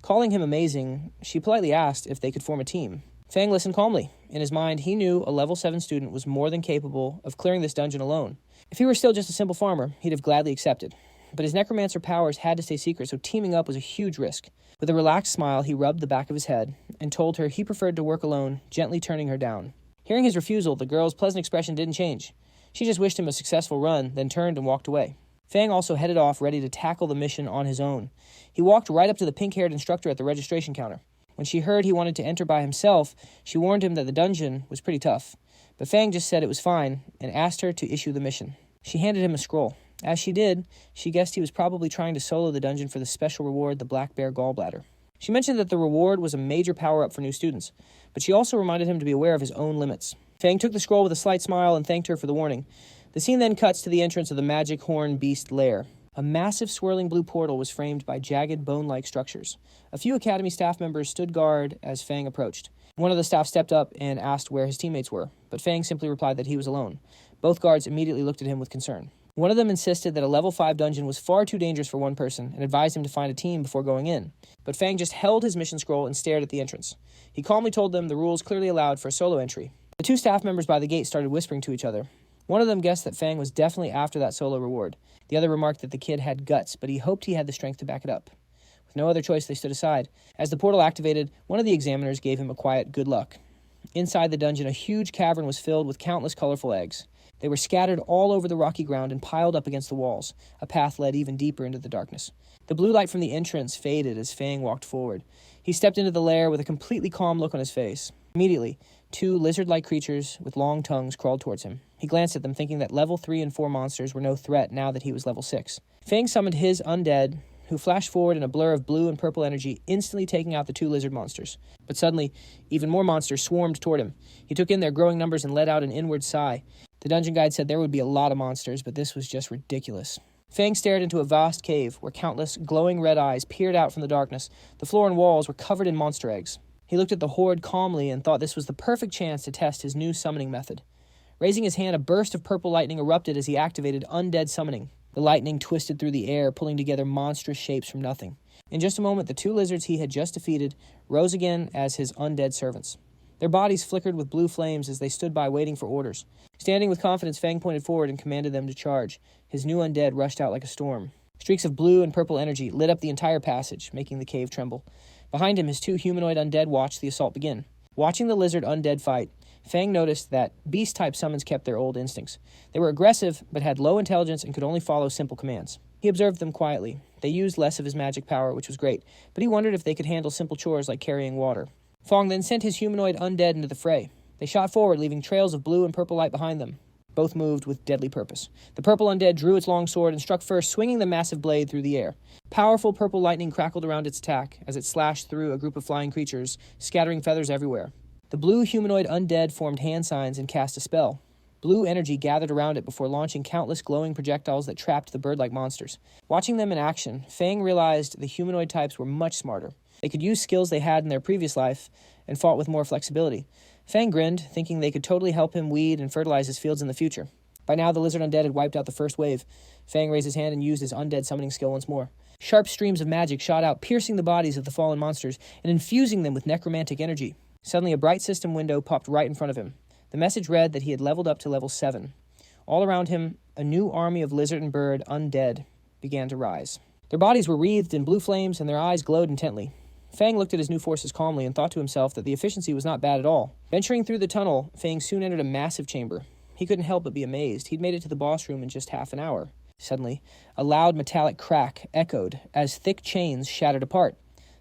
Calling him amazing, she politely asked if they could form a team. Fang listened calmly. In his mind, he knew a level 7 student was more than capable of clearing this dungeon alone. If he were still just a simple farmer, he'd have gladly accepted. But his necromancer powers had to stay secret, so teaming up was a huge risk. With a relaxed smile, he rubbed the back of his head and told her he preferred to work alone, gently turning her down. Hearing his refusal, the girl's pleasant expression didn't change. She just wished him a successful run, then turned and walked away. Fang also headed off, ready to tackle the mission on his own. He walked right up to the pink-haired instructor at the registration counter. When she heard he wanted to enter by himself, she warned him that the dungeon was pretty tough. But Fang just said it was fine and asked her to issue the mission. She handed him a scroll. As she did, she guessed he was probably trying to solo the dungeon for the special reward, the Black Bear Gallbladder. She mentioned that the reward was a major power-up for new students, but she also reminded him to be aware of his own limits. Fang took the scroll with a slight smile and thanked her for the warning. The scene then cuts to the entrance of the magic horn beast lair. A massive swirling blue portal was framed by jagged bone-like structures. A few Academy staff members stood guard as Fang approached. One of the staff stepped up and asked where his teammates were, but Fang simply replied that he was alone. Both guards immediately looked at him with concern. One of them insisted that a level 5 dungeon was far too dangerous for one person and advised him to find a team before going in. But Fang just held his mission scroll and stared at the entrance. He calmly told them the rules clearly allowed for solo entry. The two staff members by the gate started whispering to each other. One of them guessed that Fang was definitely after that solo reward. The other remarked that the kid had guts, but he hoped he had the strength to back it up. With no other choice, they stood aside. As the portal activated, one of the examiners gave him a quiet good luck. Inside the dungeon, a huge cavern was filled with countless colorful eggs. They were scattered all over the rocky ground and piled up against the walls. A path led even deeper into the darkness. The blue light from the entrance faded as Fang walked forward. He stepped into the lair with a completely calm look on his face. Immediately, two lizard-like creatures with long tongues crawled towards him. He glanced at them, thinking that level 3 and 4 monsters were no threat now that he was level 6. Fang summoned his undead, who flashed forward in a blur of blue and purple energy, instantly taking out the two lizard monsters. But suddenly, even more monsters swarmed toward him. He took in their growing numbers and let out an inward sigh. The dungeon guide said there would be a lot of monsters, but this was just ridiculous. Fang stared into a vast cave where countless glowing red eyes peered out from the darkness. The floor and walls were covered in monster eggs. He looked at the horde calmly and thought this was the perfect chance to test his new summoning method. Raising his hand, a burst of purple lightning erupted as he activated Undead Summoning. The lightning twisted through the air, pulling together monstrous shapes from nothing. In just a moment, the two lizards he had just defeated rose again as his undead servants. Their bodies flickered with blue flames as they stood by waiting for orders. Standing with confidence, Fang pointed forward and commanded them to charge. His new undead rushed out like a storm. Streaks of blue and purple energy lit up the entire passage, making the cave tremble. Behind him, his two humanoid undead watched the assault begin. Watching the lizard undead fight, Fang noticed that beast-type summons kept their old instincts. They were aggressive, but had low intelligence and could only follow simple commands. He observed them quietly. They used less of his magic power, which was great, but he wondered if they could handle simple chores like carrying water. Fang then sent his humanoid undead into the fray. They shot forward, leaving trails of blue and purple light behind them. Both moved with deadly purpose. The purple undead drew its long sword and struck first, swinging the massive blade through the air. Powerful purple lightning crackled around its attack as it slashed through a group of flying creatures, scattering feathers everywhere. The blue humanoid undead formed hand signs and cast a spell. Blue energy gathered around it before launching countless glowing projectiles that trapped the bird-like monsters. Watching them in action, Fang realized the humanoid types were much smarter. They could use skills they had in their previous life and fought with more flexibility. Fang grinned, thinking they could totally help him weed and fertilize his fields in the future. By now, the lizard undead had wiped out the first wave. Fang raised his hand and used his undead summoning skill once more. Sharp streams of magic shot out, piercing the bodies of the fallen monsters and infusing them with necromantic energy. Suddenly, a bright system window popped right in front of him. The message read that he had leveled up to level 7. All around him, a new army of lizard and bird undead began to rise. Their bodies were wreathed in blue flames and their eyes glowed intently. Fang looked at his new forces calmly and thought to himself that the efficiency was not bad at all. Venturing through the tunnel, Fang soon entered a massive chamber. He couldn't help but be amazed. He'd made it to the boss room in just half an hour. Suddenly, a loud metallic crack echoed as thick chains shattered apart.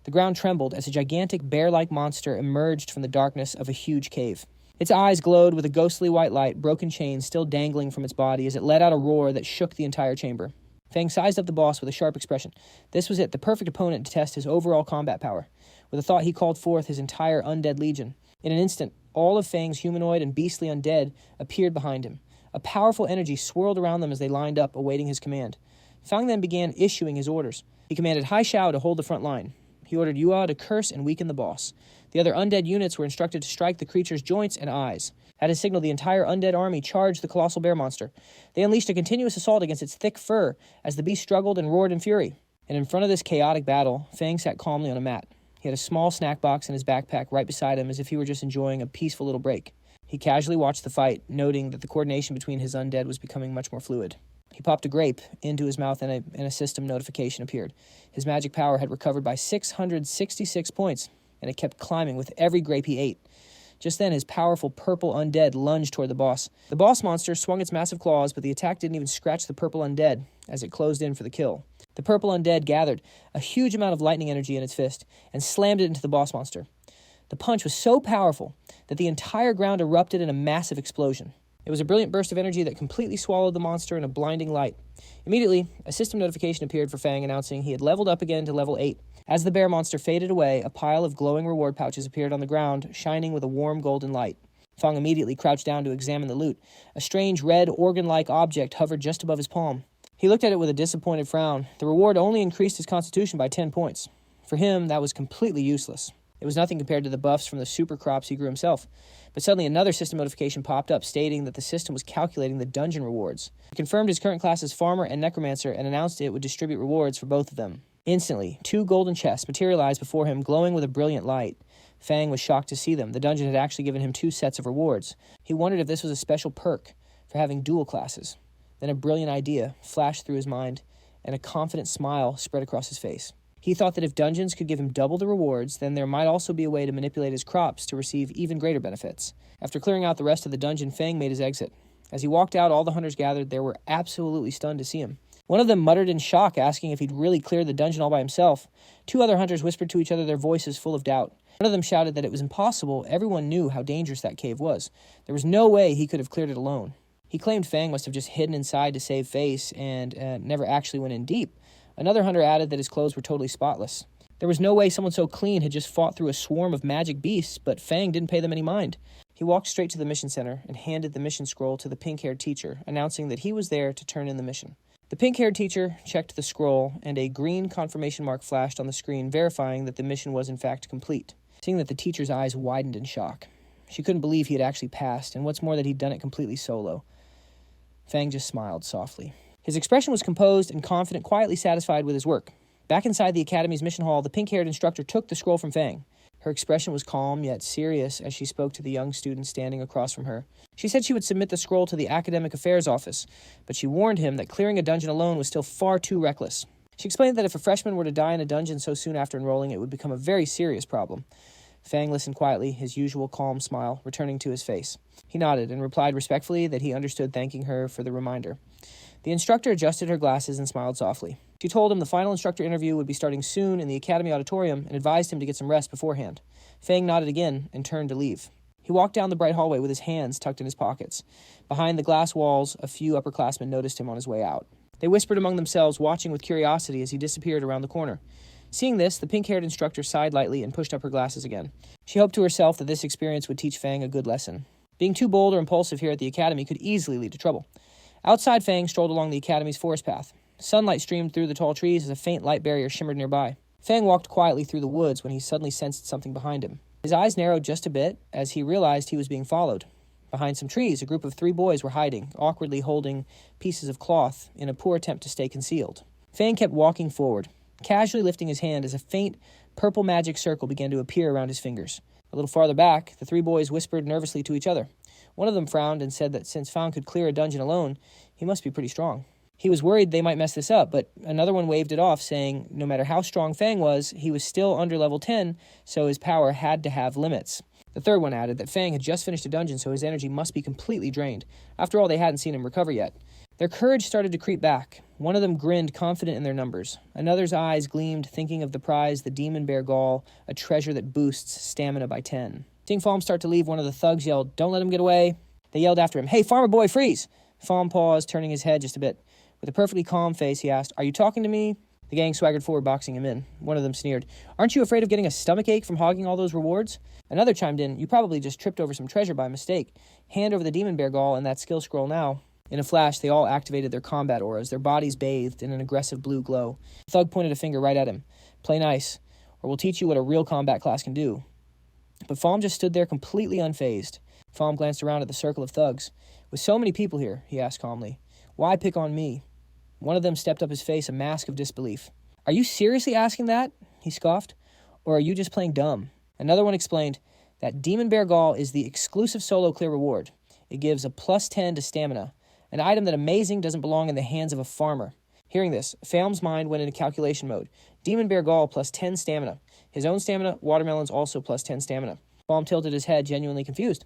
The ground trembled as a gigantic bear-like monster emerged from the darkness of a huge cave. Its eyes glowed with a ghostly white light, broken chains still dangling from its body as it let out a roar that shook the entire chamber. Fang sized up the boss with a sharp expression. This was it, the perfect opponent to test his overall combat power. With a thought, he called forth his entire undead legion. In an instant, all of Fang's humanoid and beastly undead appeared behind him. A powerful energy swirled around them as they lined up, awaiting his command. Fang then began issuing his orders. He commanded Hai Shao to hold the front line. He ordered Yua to curse and weaken the boss. The other undead units were instructed to strike the creature's joints and eyes. At his signal, the entire undead army charged the colossal bear monster. They unleashed a continuous assault against its thick fur as the beast struggled and roared in fury. And in front of this chaotic battle, Fang sat calmly on a mat. He had a small snack box in his backpack right beside him as if he were just enjoying a peaceful little break. He casually watched the fight, noting that the coordination between his undead was becoming much more fluid. He popped a grape into his mouth and a system notification appeared. His magic power had recovered by 666 points, and it kept climbing with every grape he ate. Just then, his powerful purple undead lunged toward the boss. The boss monster swung its massive claws, but the attack didn't even scratch the purple undead as it closed in for the kill. The purple undead gathered a huge amount of lightning energy in its fist and slammed it into the boss monster. The punch was so powerful that the entire ground erupted in a massive explosion. It was a brilliant burst of energy that completely swallowed the monster in a blinding light. Immediately, a system notification appeared for Fang announcing he had leveled up again to level 8. As the bear monster faded away, a pile of glowing reward pouches appeared on the ground, shining with a warm golden light. Fang immediately crouched down to examine the loot. A strange red organ-like object hovered just above his palm. He looked at it with a disappointed frown. The reward only increased his constitution by 10 points. For him, that was completely useless. It was nothing compared to the buffs from the super crops he grew himself. But suddenly another system notification popped up stating that the system was calculating the dungeon rewards. It confirmed his current class as Farmer and Necromancer and announced it would distribute rewards for both of them. Instantly, 2 golden chests materialized before him, glowing with a brilliant light. Fang was shocked to see them. The dungeon had actually given him 2 sets of rewards. He wondered if this was a special perk for having dual classes. Then a brilliant idea flashed through his mind, and a confident smile spread across his face. He thought that if dungeons could give him double the rewards, then there might also be a way to manipulate his crops to receive even greater benefits. After clearing out the rest of the dungeon, Fang made his exit. As he walked out, all the hunters gathered there were absolutely stunned to see him. One of them muttered in shock, asking if he'd really cleared the dungeon all by himself. 2 other hunters whispered to each other, their voices full of doubt. One of them shouted that it was impossible. Everyone knew how dangerous that cave was. There was no way he could have cleared it alone. He claimed Fang must have just hidden inside to save face and never actually went in deep. Another hunter added that his clothes were totally spotless. There was no way someone so clean had just fought through a swarm of magic beasts, but Fang didn't pay them any mind. He walked straight to the mission center and handed the mission scroll to the pink-haired teacher, announcing that he was there to turn in the mission. The pink-haired teacher checked the scroll, and a green confirmation mark flashed on the screen, verifying that the mission was in fact complete. Seeing that, the teacher's eyes widened in shock. She couldn't believe he had actually passed, and what's more that he'd done it completely solo. Fang just smiled softly. His expression was composed and confident, quietly satisfied with his work. Back inside the Academy's mission hall, the pink-haired instructor took the scroll from Fang. Her expression was calm yet serious as she spoke to the young student standing across from her. She said she would submit the scroll to the Academic Affairs Office, but she warned him that clearing a dungeon alone was still far too reckless. She explained that if a freshman were to die in a dungeon so soon after enrolling, it would become a very serious problem. Fang listened quietly, his usual calm smile returning to his face. He nodded and replied respectfully that he understood, thanking her for the reminder. The instructor adjusted her glasses and smiled softly. She told him the final instructor interview would be starting soon in the Academy auditorium and advised him to get some rest beforehand. Fang nodded again and turned to leave. He walked down the bright hallway with his hands tucked in his pockets. Behind the glass walls, a few upperclassmen noticed him on his way out. They whispered among themselves, watching with curiosity as he disappeared around the corner. Seeing this, the pink-haired instructor sighed lightly and pushed up her glasses again. She hoped to herself that this experience would teach Fang a good lesson. Being too bold or impulsive here at the Academy could easily lead to trouble. Outside, Fang strolled along the Academy's forest path. Sunlight streamed through the tall trees as a faint light barrier shimmered nearby. Fang walked quietly through the woods when he suddenly sensed something behind him. His eyes narrowed just a bit as he realized he was being followed. Behind some trees, a group of 3 boys were hiding, awkwardly holding pieces of cloth in a poor attempt to stay concealed. Fang kept walking forward, casually lifting his hand as a faint, purple magic circle began to appear around his fingers. A little farther back, the 3 boys whispered nervously to each other. One of them frowned and said that since Fang could clear a dungeon alone, he must be pretty strong. He was worried they might mess this up, but another one waved it off, saying no matter how strong Fang was, he was still under level 10, so his power had to have limits. The third one added that Fang had just finished a dungeon, so his energy must be completely drained. After all, they hadn't seen him recover yet. Their courage started to creep back. One of them grinned, confident in their numbers. Another's eyes gleamed, thinking of the prize, the demon bear gall, a treasure that boosts stamina by 10. Seeing Fam start to leave, one of the thugs yelled, "Don't let him get away." They yelled after him, "Hey, farmer boy, freeze!" Fam paused, turning his head just a bit. With a perfectly calm face, he asked, "Are you talking to me?" The gang swaggered forward, boxing him in. One of them sneered, "Aren't you afraid of getting a stomachache from hogging all those rewards?" Another chimed in, "You probably just tripped over some treasure by mistake. Hand over the demon bear gall and that skill scroll now." In a flash, they all activated their combat auras, their bodies bathed in an aggressive blue glow. The thug pointed a finger right at him. "Play nice, or we'll teach you what a real combat class can do." But Fam just stood there completely unfazed. Fam glanced around at the circle of thugs. "With so many people here," he asked calmly, "why pick on me?" One of them stepped up, his face a mask of disbelief. "Are you seriously asking that?" he scoffed. "Or are you just playing dumb?" Another one explained, "That demon bear gall is the exclusive solo clear reward. It gives a +10 to stamina, an item that amazing doesn't belong in the hands of a farmer." Hearing this, Fam's mind went into calculation mode. Demon bear gall +10 stamina. His own stamina, watermelons also +10 stamina. Fam tilted his head, genuinely confused.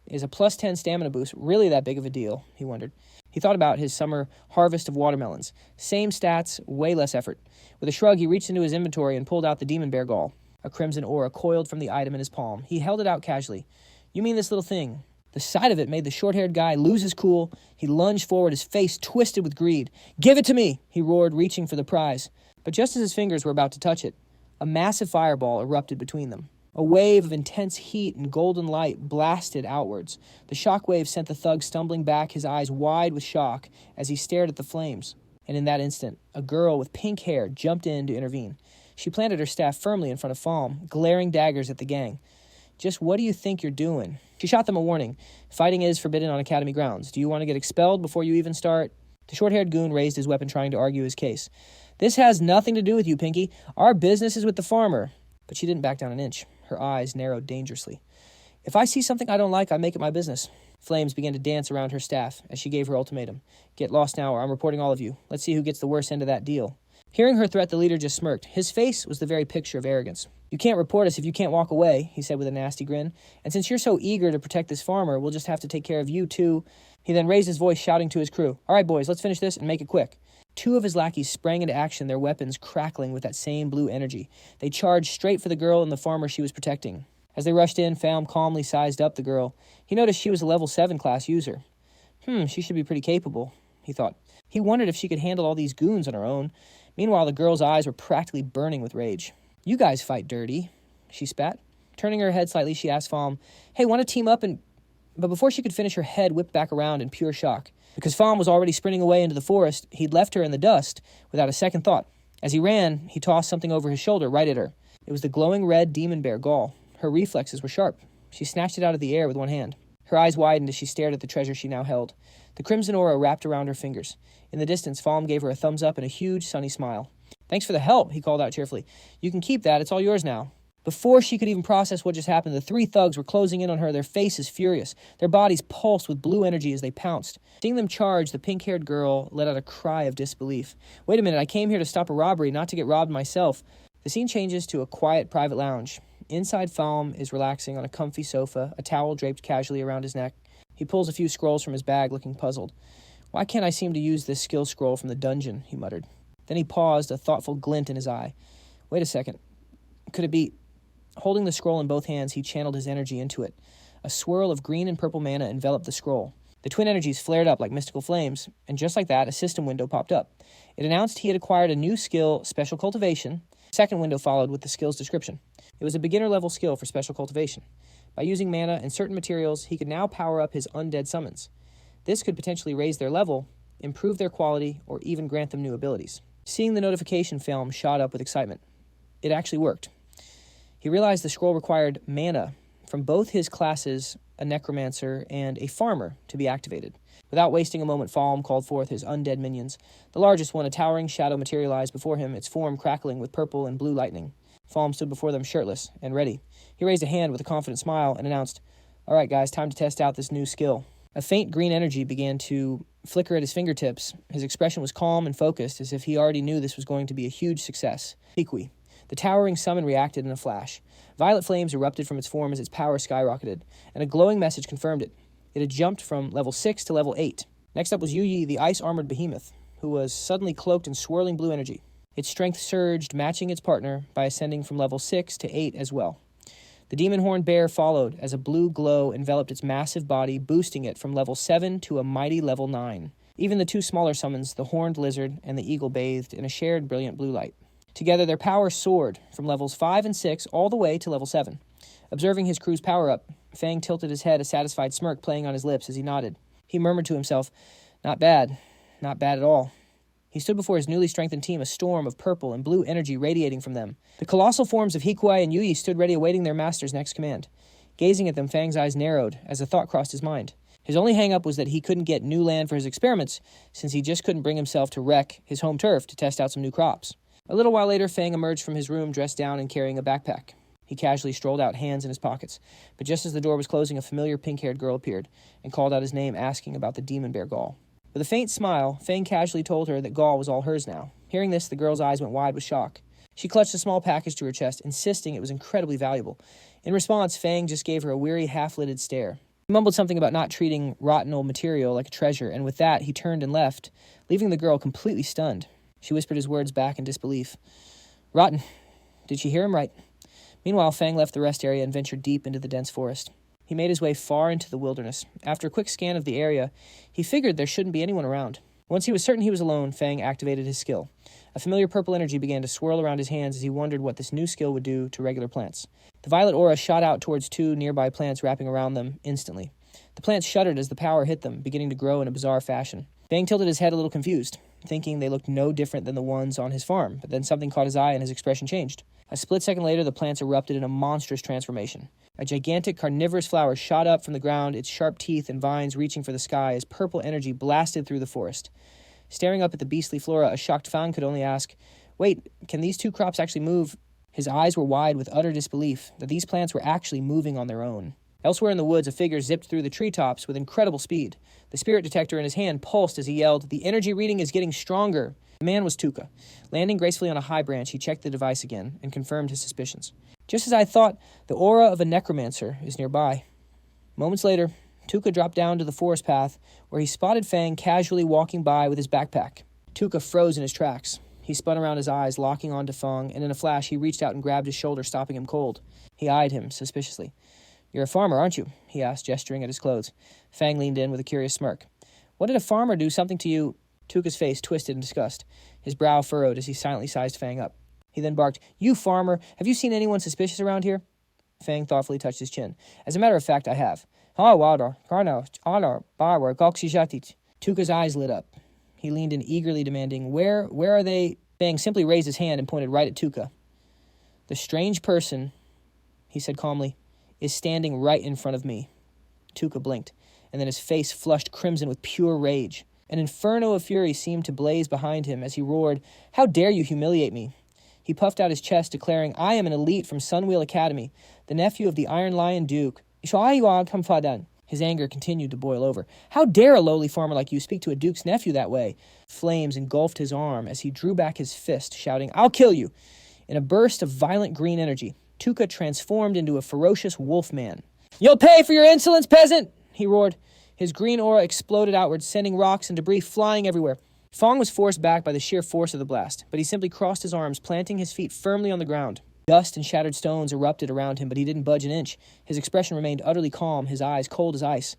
Is a plus 10 stamina boost really that big of a deal, he wondered. He thought about his summer harvest of watermelons. Same stats, way less effort. With a shrug, he reached into his inventory and pulled out the demon bear gall. A crimson aura coiled from the item in his palm. He held it out casually. You mean this little thing? The sight of it made the short-haired guy lose his cool. He lunged forward, his face twisted with greed. Give it to me, he roared, reaching for the prize. But just as his fingers were about to touch it, a massive fireball erupted between them. A wave of intense heat and golden light blasted outwards. The shockwave sent the thug stumbling back, his eyes wide with shock as he stared at the flames. And in that instant, a girl with pink hair jumped in to intervene. She planted her staff firmly in front of Falm, glaring daggers at the gang. Just what do you think you're doing? She shot them a warning. Fighting is forbidden on Academy grounds. Do you want to get expelled before you even start? The short-haired goon raised his weapon, trying to argue his case. This has nothing to do with you, Pinky. Our business is with the farmer. But she didn't back down an inch. Her eyes narrowed dangerously. If I see something I don't like, I make it my business. Flames began to dance around her staff as she gave her ultimatum. Get lost now or I'm reporting all of you. Let's see who gets the worst end of that deal. Hearing her threat, the leader just smirked. His face was the very picture of arrogance. You can't report us if you can't walk away, he said with a nasty grin. And since you're so eager to protect this farmer, we'll just have to take care of you too. He then raised his voice, shouting to his crew. All right, boys, let's finish this and make it quick. Two of his lackeys sprang into action, their weapons crackling with that same blue energy. They charged straight for the girl and the farmer she was protecting. As they rushed in, Falm calmly sized up the girl. He noticed she was a level 7 class user. She should be pretty capable, he thought. He wondered if she could handle all these goons on her own. Meanwhile, the girl's eyes were practically burning with rage. You guys fight dirty, she spat. Turning her head slightly, she asked Falm, Hey, want to team up and... But before she could finish, her head whipped back around in pure shock. Because Falm was already sprinting away into the forest, he'd left her in the dust without a second thought. As he ran, he tossed something over his shoulder right at her. It was the glowing red demon bear gall. Her reflexes were sharp. She snatched it out of the air with one hand. Her eyes widened as she stared at the treasure she now held. The crimson aura wrapped around her fingers. In the distance, Falm gave her a thumbs up and a huge, sunny smile. Thanks for the help, he called out cheerfully. You can keep that. It's all yours now. Before she could even process what just happened, the three thugs were closing in on her, their faces furious. Their bodies pulsed with blue energy as they pounced. Seeing them charge, the pink-haired girl let out a cry of disbelief. Wait a minute, I came here to stop a robbery, not to get robbed myself. The scene changes to a quiet private lounge. Inside, Falm is relaxing on a comfy sofa, a towel draped casually around his neck. He pulls a few scrolls from his bag, looking puzzled. Why can't I seem to use this skill scroll from the dungeon, he muttered. Then he paused, a thoughtful glint in his eye. Wait a second. Could it be... Holding the scroll in both hands, he channeled his energy into it. A swirl of green and purple mana enveloped the scroll. The twin energies flared up like mystical flames, and just like that, a system window popped up. It announced he had acquired a new skill, Special Cultivation. A second window followed with the skill's description. It was a beginner-level skill for Special Cultivation. By using mana and certain materials, he could now power up his undead summons. This could potentially raise their level, improve their quality, or even grant them new abilities. Seeing the notification, Falm shot up with excitement. It actually worked. He realized the scroll required mana from both his classes, a necromancer and a farmer, to be activated. Without wasting a moment, Falm called forth his undead minions. The largest one, a towering shadow, materialized before him, its form crackling with purple and blue lightning. Falm stood before them shirtless and ready. He raised a hand with a confident smile and announced, All right, guys, time to test out this new skill. A faint green energy began to flicker at his fingertips. His expression was calm and focused, as if he already knew this was going to be a huge success. Piqui. The towering summon reacted in a flash. Violet flames erupted from its form as its power skyrocketed, and a glowing message confirmed it. It had jumped from level 6 to level 8. Next up was Yuyi, the ice-armored behemoth, who was suddenly cloaked in swirling blue energy. Its strength surged, matching its partner by ascending from level 6 to 8 as well. The demon-horned bear followed as a blue glow enveloped its massive body, boosting it from level 7 to a mighty level 9. Even the two smaller summons, the horned lizard and the eagle, bathed in a shared brilliant blue light. Together, their power soared from levels 5 and 6 all the way to level 7. Observing his crew's power-up, Fang tilted his head, a satisfied smirk playing on his lips as he nodded. He murmured to himself, Not bad. Not bad at all. He stood before his newly strengthened team, a storm of purple and blue energy radiating from them. The colossal forms of Hikuai and Yuyi stood ready awaiting their master's next command. Gazing at them, Fang's eyes narrowed as a thought crossed his mind. His only hang-up was that he couldn't get new land for his experiments, since he just couldn't bring himself to wreck his home turf to test out some new crops. A little while later, Fang emerged from his room dressed down and carrying a backpack. He casually strolled out, hands in his pockets. But just as the door was closing, a familiar pink-haired girl appeared and called out his name, asking about the demon bear gall. With a faint smile, Fang casually told her that gall was all hers now. Hearing this, the girl's eyes went wide with shock. She clutched a small package to her chest, insisting it was incredibly valuable. In response, Fang just gave her a weary, half-lidded stare. He mumbled something about not treating rotten old material like a treasure, and with that, he turned and left, leaving the girl completely stunned. She whispered his words back in disbelief. Rotten. Did she hear him right? Meanwhile, Fang left the rest area and ventured deep into the dense forest. He made his way far into the wilderness. After a quick scan of the area, he figured there shouldn't be anyone around. Once he was certain he was alone, Fang activated his skill. A familiar purple energy began to swirl around his hands as he wondered what this new skill would do to regular plants. The violet aura shot out towards two nearby plants wrapping around them instantly. The plants shuddered as the power hit them, beginning to grow in a bizarre fashion. Fang tilted his head a little confused, thinking they looked no different than the ones on his farm, but then something caught his eye and his expression changed. A split second later, the plants erupted in a monstrous transformation. A gigantic carnivorous flower shot up from the ground, its sharp teeth and vines reaching for the sky as purple energy blasted through the forest. Staring up at the beastly flora, a shocked Fang could only ask, "Wait, can these two crops actually move?" His eyes were wide with utter disbelief that these plants were actually moving on their own. Elsewhere in the woods, a figure zipped through the treetops with incredible speed. The spirit detector in his hand pulsed as he yelled, "The energy reading is getting stronger." The man was Tuka. Landing gracefully on a high branch, he checked the device again and confirmed his suspicions. "Just as I thought, the aura of a necromancer is nearby." Moments later, Tuka dropped down to the forest path, where he spotted Fang casually walking by with his backpack. Tuka froze in his tracks. He spun around, his eyes locking onto Fang, and in a flash he reached out and grabbed his shoulder, stopping him cold. He eyed him suspiciously. "You're a farmer, aren't you?" he asked, gesturing at his clothes. Fang leaned in with a curious smirk. "What did a farmer do something to you?" Tuka's face twisted in disgust. His brow furrowed as he silently sized Fang up. He then barked, "You farmer, have you seen anyone suspicious around here?" Fang thoughtfully touched his chin. "As a matter of fact, I have." Tuka's eyes lit up. He leaned in eagerly, demanding, Where are they? Fang simply raised his hand and pointed right at Tuka. "The strange person," he said calmly, "is standing right in front of me." Tuka blinked, and then his face flushed crimson with pure rage. An inferno of fury seemed to blaze behind him as he roared, "How dare you humiliate me?" He puffed out his chest, declaring, "I am an elite from Sunwheel Academy, the nephew of the Iron Lion Duke." His anger continued to boil over. "How dare a lowly farmer like you speak to a duke's nephew that way?" Flames engulfed his arm as he drew back his fist, shouting, "I'll kill you!" In a burst of violent green energy, Tuka transformed into a ferocious wolf man. "You'll pay for your insolence, peasant!" he roared. His green aura exploded outward, sending rocks and debris flying everywhere. Fang was forced back by the sheer force of the blast, but he simply crossed his arms, planting his feet firmly on the ground. Dust and shattered stones erupted around him, but he didn't budge an inch. His expression remained utterly calm, his eyes cold as ice.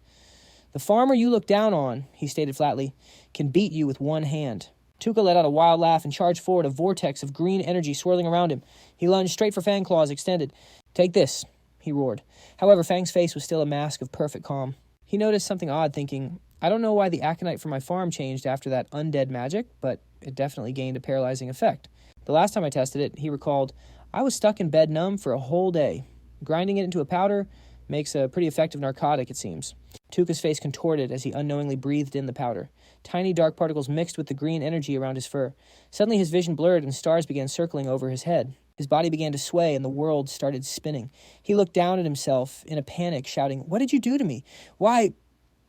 "The farmer you look down on," he stated flatly, "can beat you with one hand." Tuka let out a wild laugh and charged forward, a vortex of green energy swirling around him. He lunged straight for Fang, claws extended. "Take this," he roared. However, Fang's face was still a mask of perfect calm. He noticed something odd, thinking, "I don't know why the aconite from my farm changed after that undead magic, but it definitely gained a paralyzing effect. The last time I tested it," he recalled, "I was stuck in bed numb for a whole day. Grinding it into a powder makes a pretty effective narcotic, it seems." Tuka's face contorted as he unknowingly breathed in the powder. Tiny dark particles mixed with the green energy around his fur. Suddenly his vision blurred and stars began circling over his head. His body began to sway and the world started spinning. He looked down at himself in a panic, shouting, "What did you do to me? Why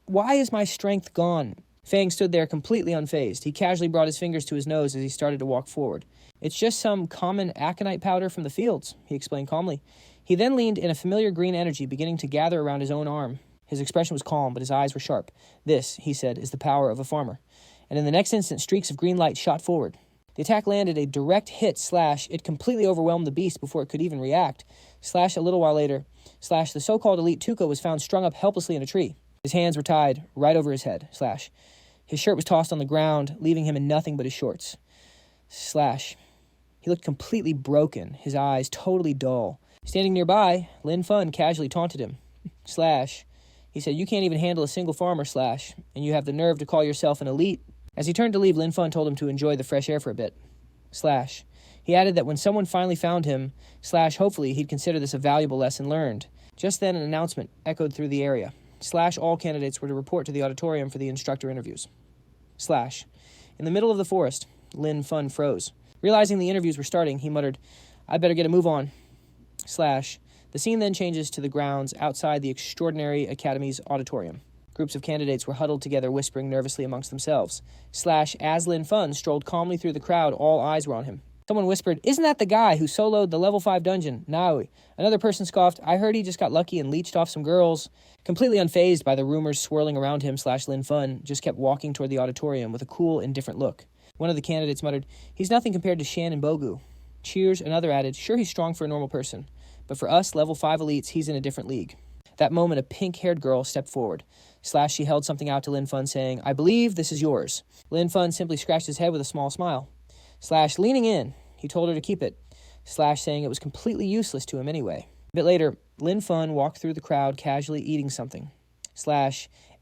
is my strength gone?" Fang stood there completely unfazed. He casually brought his fingers to his nose as he started to walk forward. "It's just some common aconite powder from the fields," he explained calmly. He then leaned in a familiar green energy beginning to gather around his own arm. His expression was calm, but his eyes were sharp. "This," he said, "is the power of a farmer." And in the next instant, streaks of green light shot forward. The attack landed a direct hit, / it completely overwhelmed the beast before it could even react. / a little while later, / the so-called elite Tuka was found strung up helplessly in a tree. His hands were tied right over his head, / his shirt was tossed on the ground, leaving him in nothing but his shorts. / he looked completely broken, his eyes totally dull. Standing nearby, Lin Fun casually taunted him. / he said, "You can't even handle a single farmer, / and you have the nerve to call yourself an elite." As he turned to leave, Lin Fun told him to enjoy the fresh air for a bit. / he added that when someone finally found him, / hopefully he'd consider this a valuable lesson learned. Just then an announcement echoed through the area. / all candidates were to report to the auditorium for the instructor interviews. / in the middle of the forest, Lin Fun froze. Realizing the interviews were starting, he muttered, "I better get a move on." / the scene then changes to the grounds outside the Extraordinary Academy's auditorium. Groups of candidates were huddled together, whispering nervously amongst themselves. / as Lin Fun strolled calmly through the crowd, all eyes were on him. Someone whispered, "Isn't that the guy who soloed the level 5 dungeon, Naui?" Another person scoffed, "I heard he just got lucky and leeched off some girls." Completely unfazed by the rumors swirling around him, Lin Fun just kept walking toward the auditorium with a cool, indifferent look. One of the candidates muttered, "He's nothing compared to Shan and Bogu." Cheers, another added, "Sure, he's strong for a normal person, but for us level 5 elites, he's in a different league." That moment, a pink-haired girl stepped forward. She held something out to Lin Fun, saying, "I believe this is yours." Lin Fun simply scratched his head with a small smile. Leaning in, he told her to keep it, saying it was completely useless to him anyway. A bit later, Lin Fun walked through the crowd casually eating something.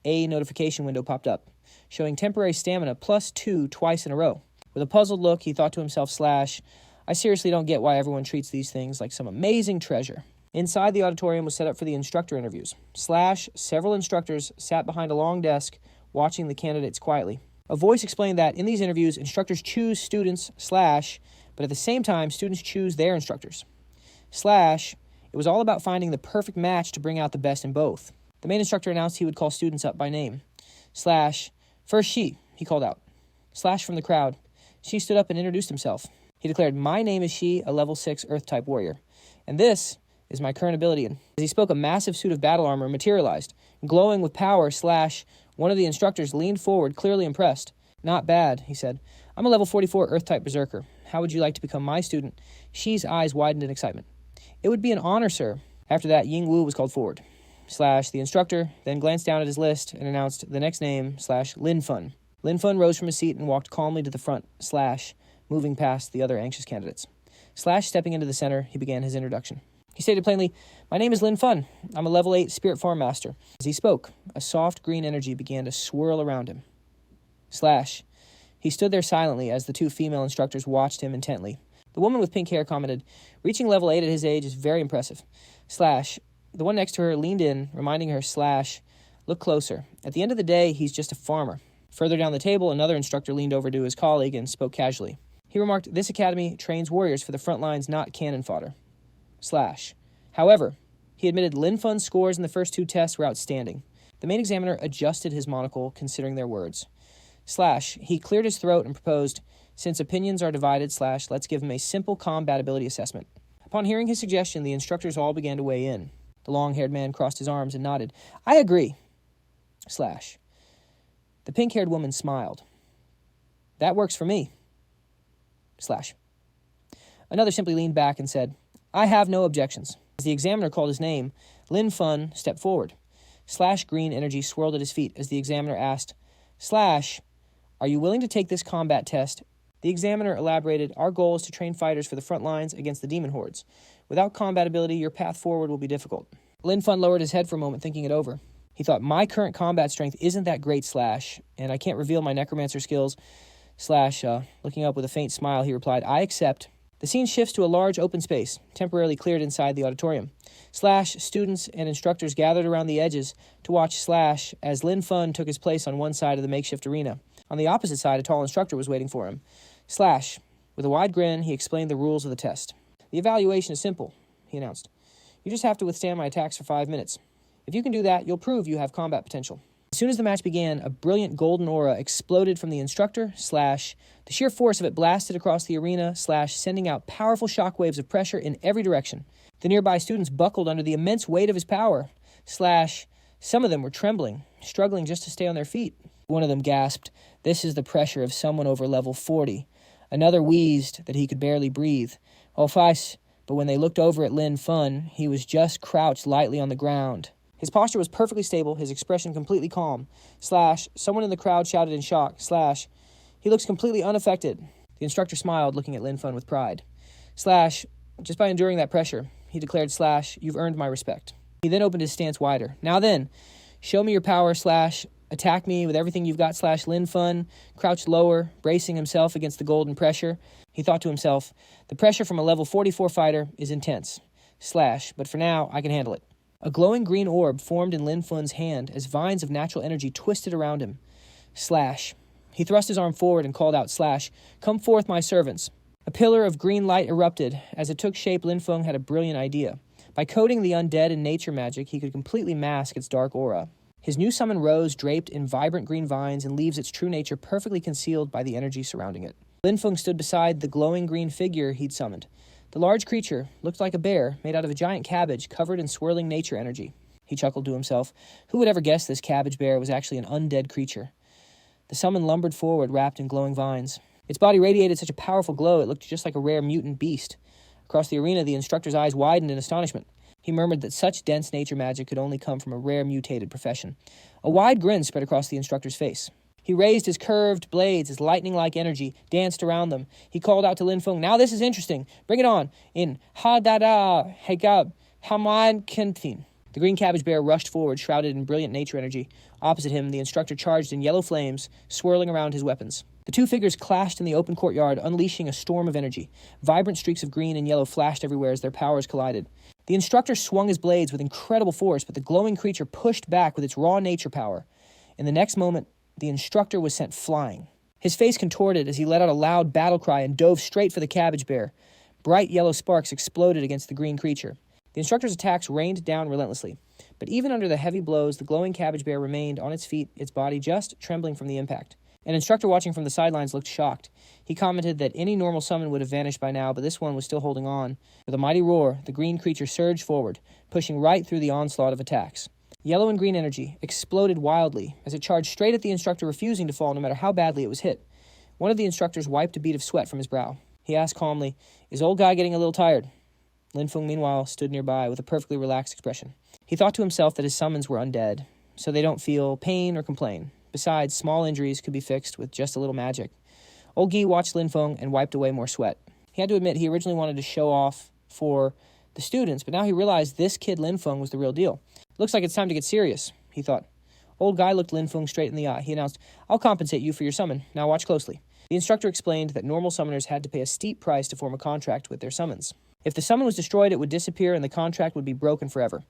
A notification window popped up, showing temporary stamina +2 twice in a row. With a puzzled look, he thought to himself, "I seriously don't get why everyone treats these things like some amazing treasure." Inside, the auditorium was set up for the instructor interviews. Several instructors sat behind a long desk, watching the candidates quietly. A voice explained that in these interviews, instructors choose students, but at the same time, students choose their instructors. It was all about finding the perfect match to bring out the best in both. The main instructor announced he would call students up by name. "First she," he called out. From the crowd. She stood up and introduced himself. He declared, "My name is She, a level 6 Earth-type warrior. And this is my current ability." As he spoke, a massive suit of battle armor materialized. Glowing with power, one of the instructors leaned forward, clearly impressed. "Not bad," he said. "I'm a level 44 Earth-type berserker. How would you like to become my student?" She's eyes widened in excitement. "It would be an honor, sir." After that, Ying Wu was called forward. The instructor then glanced down at his list and announced the next name, Lin Fun. Lin Fun rose from his seat and walked calmly to the front, moving past the other anxious candidates. Stepping into the center, he began his introduction. He stated plainly, "My name is Lin Fun. I'm a level 8 spirit farm master." As he spoke, a soft green energy began to swirl around him. He stood there silently as the two female instructors watched him intently. The woman with pink hair commented, "Reaching level 8 at his age is very impressive." The one next to her leaned in, reminding her, "Look closer. At the end of the day, he's just a farmer." Further down the table, another instructor leaned over to his colleague and spoke casually. He remarked, "This academy trains warriors for the front lines, not cannon fodder." However, he admitted Lin Fun's scores in the first 2 tests were outstanding. The main examiner adjusted his monocle, considering their words. He cleared his throat and proposed, "Since opinions are divided, let's give him a simple combat ability assessment." Upon hearing his suggestion, the instructors all began to weigh in. The long-haired man crossed his arms and nodded. "I agree." The pink-haired woman smiled. "That works for me." Another simply leaned back and said, "I have no objections." As the examiner called his name, Lin Fun stepped forward. Green energy swirled at his feet as the examiner asked, "Are you willing to take this combat test?" The examiner elaborated, "Our goal is to train fighters for the front lines against the demon hordes. Without combat ability, your path forward will be difficult." Lin Fun lowered his head for a moment, thinking it over. He thought, "My current combat strength isn't that great, and I can't reveal my necromancer skills." Looking up with a faint smile, he replied, "I accept." The scene shifts to a large open space, temporarily cleared inside the auditorium. Students and instructors gathered around the edges to watch as Lin Fun took his place on one side of the makeshift arena. On the opposite side, a tall instructor was waiting for him. With a wide grin, he explained the rules of the test. "The evaluation is simple," he announced. "You just have to withstand my attacks for 5 minutes. If you can do that, you'll prove you have combat potential." As soon as the match began, a brilliant golden aura exploded from the instructor, the sheer force of it blasted across the arena, sending out powerful shockwaves of pressure in every direction. The nearby students buckled under the immense weight of his power, some of them were trembling, struggling just to stay on their feet. One of them gasped, "This is the pressure of someone over level 40. Another wheezed that he could barely breathe. But when they looked over at Lin Fun, he was just crouched lightly on the ground. His posture was perfectly stable, his expression completely calm. Someone in the crowd shouted in shock, "He looks completely unaffected." The instructor smiled, looking at Lin Fun with pride. "Just by enduring that pressure," he declared, "You've earned my respect." He then opened his stance wider. "Now then, show me your power, attack me with everything you've got, Lin Fun crouched lower, bracing himself against the golden pressure. He thought to himself, "The pressure from a level 44 fighter is intense. But for now, I can handle it." A glowing green orb formed in Lin Fun's hand as vines of natural energy twisted around him. He thrust his arm forward and called out, "Come forth, my servants." A pillar of green light erupted. As it took shape, Lin Fun had a brilliant idea. By coating the undead in nature magic, he could completely mask its dark aura. His new summon rose draped in vibrant green vines and leaves its true nature perfectly concealed by the energy surrounding it. Lin Feng stood beside the glowing green figure he'd summoned. The large creature looked like a bear made out of a giant cabbage covered in swirling nature energy. He chuckled to himself. Who would ever guess this cabbage bear was actually an undead creature? The summon lumbered forward, wrapped in glowing vines. Its body radiated such a powerful glow it looked just like a rare mutant beast. Across the arena, the instructor's eyes widened in astonishment. He murmured that such dense nature magic could only come from a rare mutated profession. A wide grin spread across the instructor's face. He raised his curved blades as lightning-like energy danced around them. He called out to Lin Feng, "Now this is interesting. Bring it on. In ha-da-da, hegab, haman kentin." The green cabbage bear rushed forward, shrouded in brilliant nature energy. Opposite him, the instructor charged in yellow flames, swirling around his weapons. The two figures clashed in the open courtyard, unleashing a storm of energy. Vibrant streaks of green and yellow flashed everywhere as their powers collided. The instructor swung his blades with incredible force, but the glowing creature pushed back with its raw nature power. In the next moment, the instructor was sent flying. His face contorted as he let out a loud battle cry and dove straight for the cabbage bear. Bright yellow sparks exploded against the green creature. The instructor's attacks rained down relentlessly. But even under the heavy blows, the glowing cabbage bear remained on its feet, its body just trembling from the impact. An instructor watching from the sidelines looked shocked. He commented that any normal summon would have vanished by now, but this one was still holding on. With a mighty roar, the green creature surged forward, pushing right through the onslaught of attacks. Yellow and green energy exploded wildly as it charged straight at the instructor, refusing to fall no matter how badly it was hit. One of the instructors wiped a bead of sweat from his brow. He asked calmly, "Is old guy getting a little tired?" Lin Feng, meanwhile, stood nearby with a perfectly relaxed expression. He thought to himself that his summons were undead, so they don't feel pain or complain. Besides, small injuries could be fixed with just a little magic. Old Guy watched Lin Feng and wiped away more sweat. He had to admit he originally wanted to show off for the students, but now he realized this kid Lin Feng was the real deal. "Looks like it's time to get serious," he thought. Old Guy looked Lin Feng straight in the eye. He announced, "I'll compensate you for your summon. Now watch closely." The instructor explained that normal summoners had to pay a steep price to form a contract with their summons. If the summon was destroyed, it would disappear and the contract would be broken forever.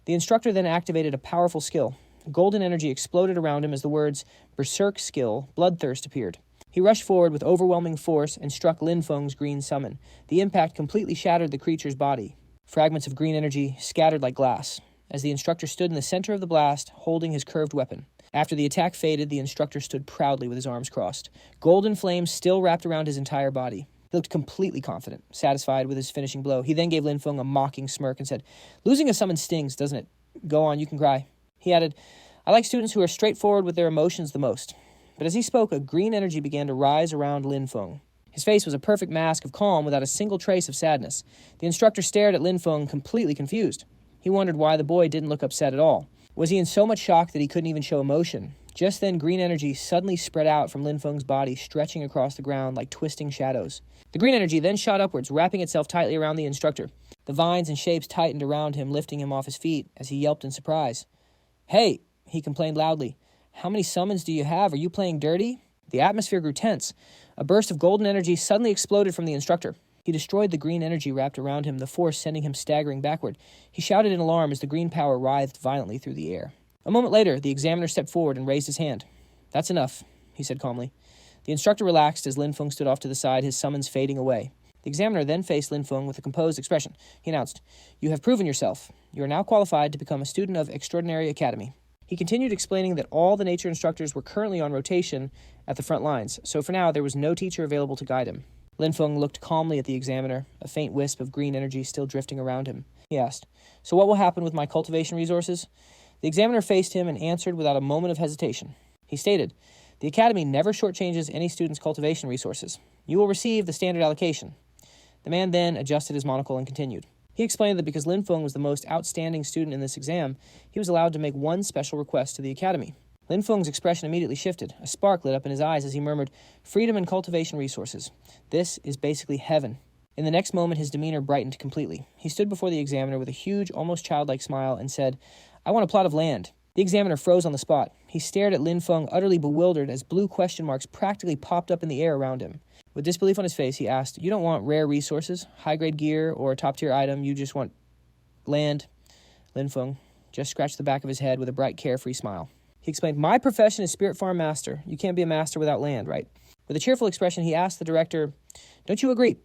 The instructor then activated a powerful skill. Golden energy exploded around him as the words "Berserk Skill, Bloodthirst" appeared. He rushed forward with overwhelming force and struck Lin Feng's green summon. The impact completely shattered the creature's body. Fragments of green energy scattered like glass, as the instructor stood in the center of the blast, holding his curved weapon. After the attack faded, the instructor stood proudly with his arms crossed. Golden flames still wrapped around his entire body. He looked completely confident, satisfied with his finishing blow. He then gave Lin Feng a mocking smirk and said, "Losing a summon stings, doesn't it? Go on, you can cry." He added, "I like students who are straightforward with their emotions the most." But as he spoke, a green energy began to rise around Lin Feng. His face was a perfect mask of calm without a single trace of sadness. The instructor stared at Lin Feng, completely confused. He wondered why the boy didn't look upset at all. Was he in so much shock that he couldn't even show emotion? Just then, green energy suddenly spread out from Lin Feng's body, stretching across the ground like twisting shadows. The green energy then shot upwards, wrapping itself tightly around the instructor. The vines and shapes tightened around him, lifting him off his feet as he yelped in surprise. "Hey!" he complained loudly. "How many summons do you have? Are you playing dirty?" The atmosphere grew tense. A burst of golden energy suddenly exploded from the instructor. He destroyed the green energy wrapped around him, the force sending him staggering backward. He shouted in alarm as the green power writhed violently through the air. A moment later, the examiner stepped forward and raised his hand. "That's enough," he said calmly. The instructor relaxed as Lin Feng stood off to the side, his summons fading away. The examiner then faced Lin Feng with a composed expression. He announced, "You have proven yourself. You are now qualified to become a student of Extraordinary Academy." He continued explaining that all the nature instructors were currently on rotation at the front lines, so for now there was no teacher available to guide him. Lin Feng looked calmly at the examiner, a faint wisp of green energy still drifting around him. He asked, "So what will happen with my cultivation resources?" The examiner faced him and answered without a moment of hesitation. He stated, "The Academy never shortchanges any student's cultivation resources. You will receive the standard allocation." The man then adjusted his monocle and continued. He explained that because Lin Feng was the most outstanding student in this exam, he was allowed to make one special request to the Academy. Lin Feng's expression immediately shifted. A spark lit up in his eyes as he murmured, "Freedom and cultivation resources. This is basically heaven." In the next moment, his demeanor brightened completely. He stood before the examiner with a huge, almost childlike smile and said, "I want a plot of land." The examiner froze on the spot. He stared at Lin Feng, utterly bewildered, as blue question marks practically popped up in the air around him. With disbelief on his face, he asked, "You don't want rare resources, high-grade gear, or a top-tier item, you just want land?" Lin Feng just scratched the back of his head with a bright, carefree smile. He explained, "My profession is Spirit Farm Master. You can't be a master without land, right?" With a cheerful expression, he asked the director, "Don't you agree?"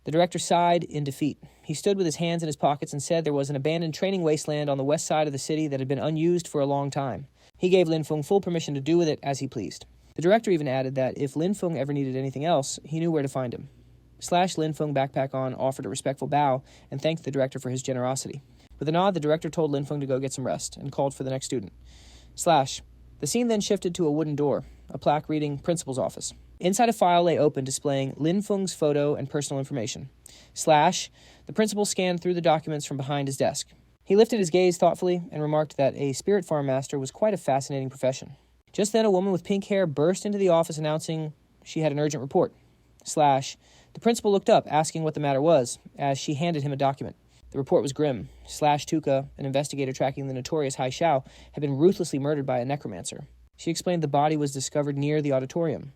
The director sighed in defeat. He stood with his hands in his pockets and said there was an abandoned training wasteland on the west side of the city that had been unused for a long time. He gave Lin Feng full permission to do with it as he pleased. The director even added that if Lin Feng ever needed anything else, he knew where to find him. Lin Feng, backpack on, offered a respectful bow and thanked the director for his generosity. With a nod, the director told Lin Feng to go get some rest and called for the next student. The scene then shifted to a wooden door, a plaque reading Principal's Office. Inside a file lay open displaying Lin Feng's photo and personal information. The principal scanned through the documents from behind his desk. He lifted his gaze thoughtfully and remarked that a spirit farm master was quite a fascinating profession. Just then, a woman with pink hair burst into the office announcing she had an urgent report. The principal looked up, asking what the matter was, as she handed him a document. The report was grim. Tuka, an investigator tracking the notorious Hai Xiao, had been ruthlessly murdered by a necromancer. She explained the body was discovered near the auditorium.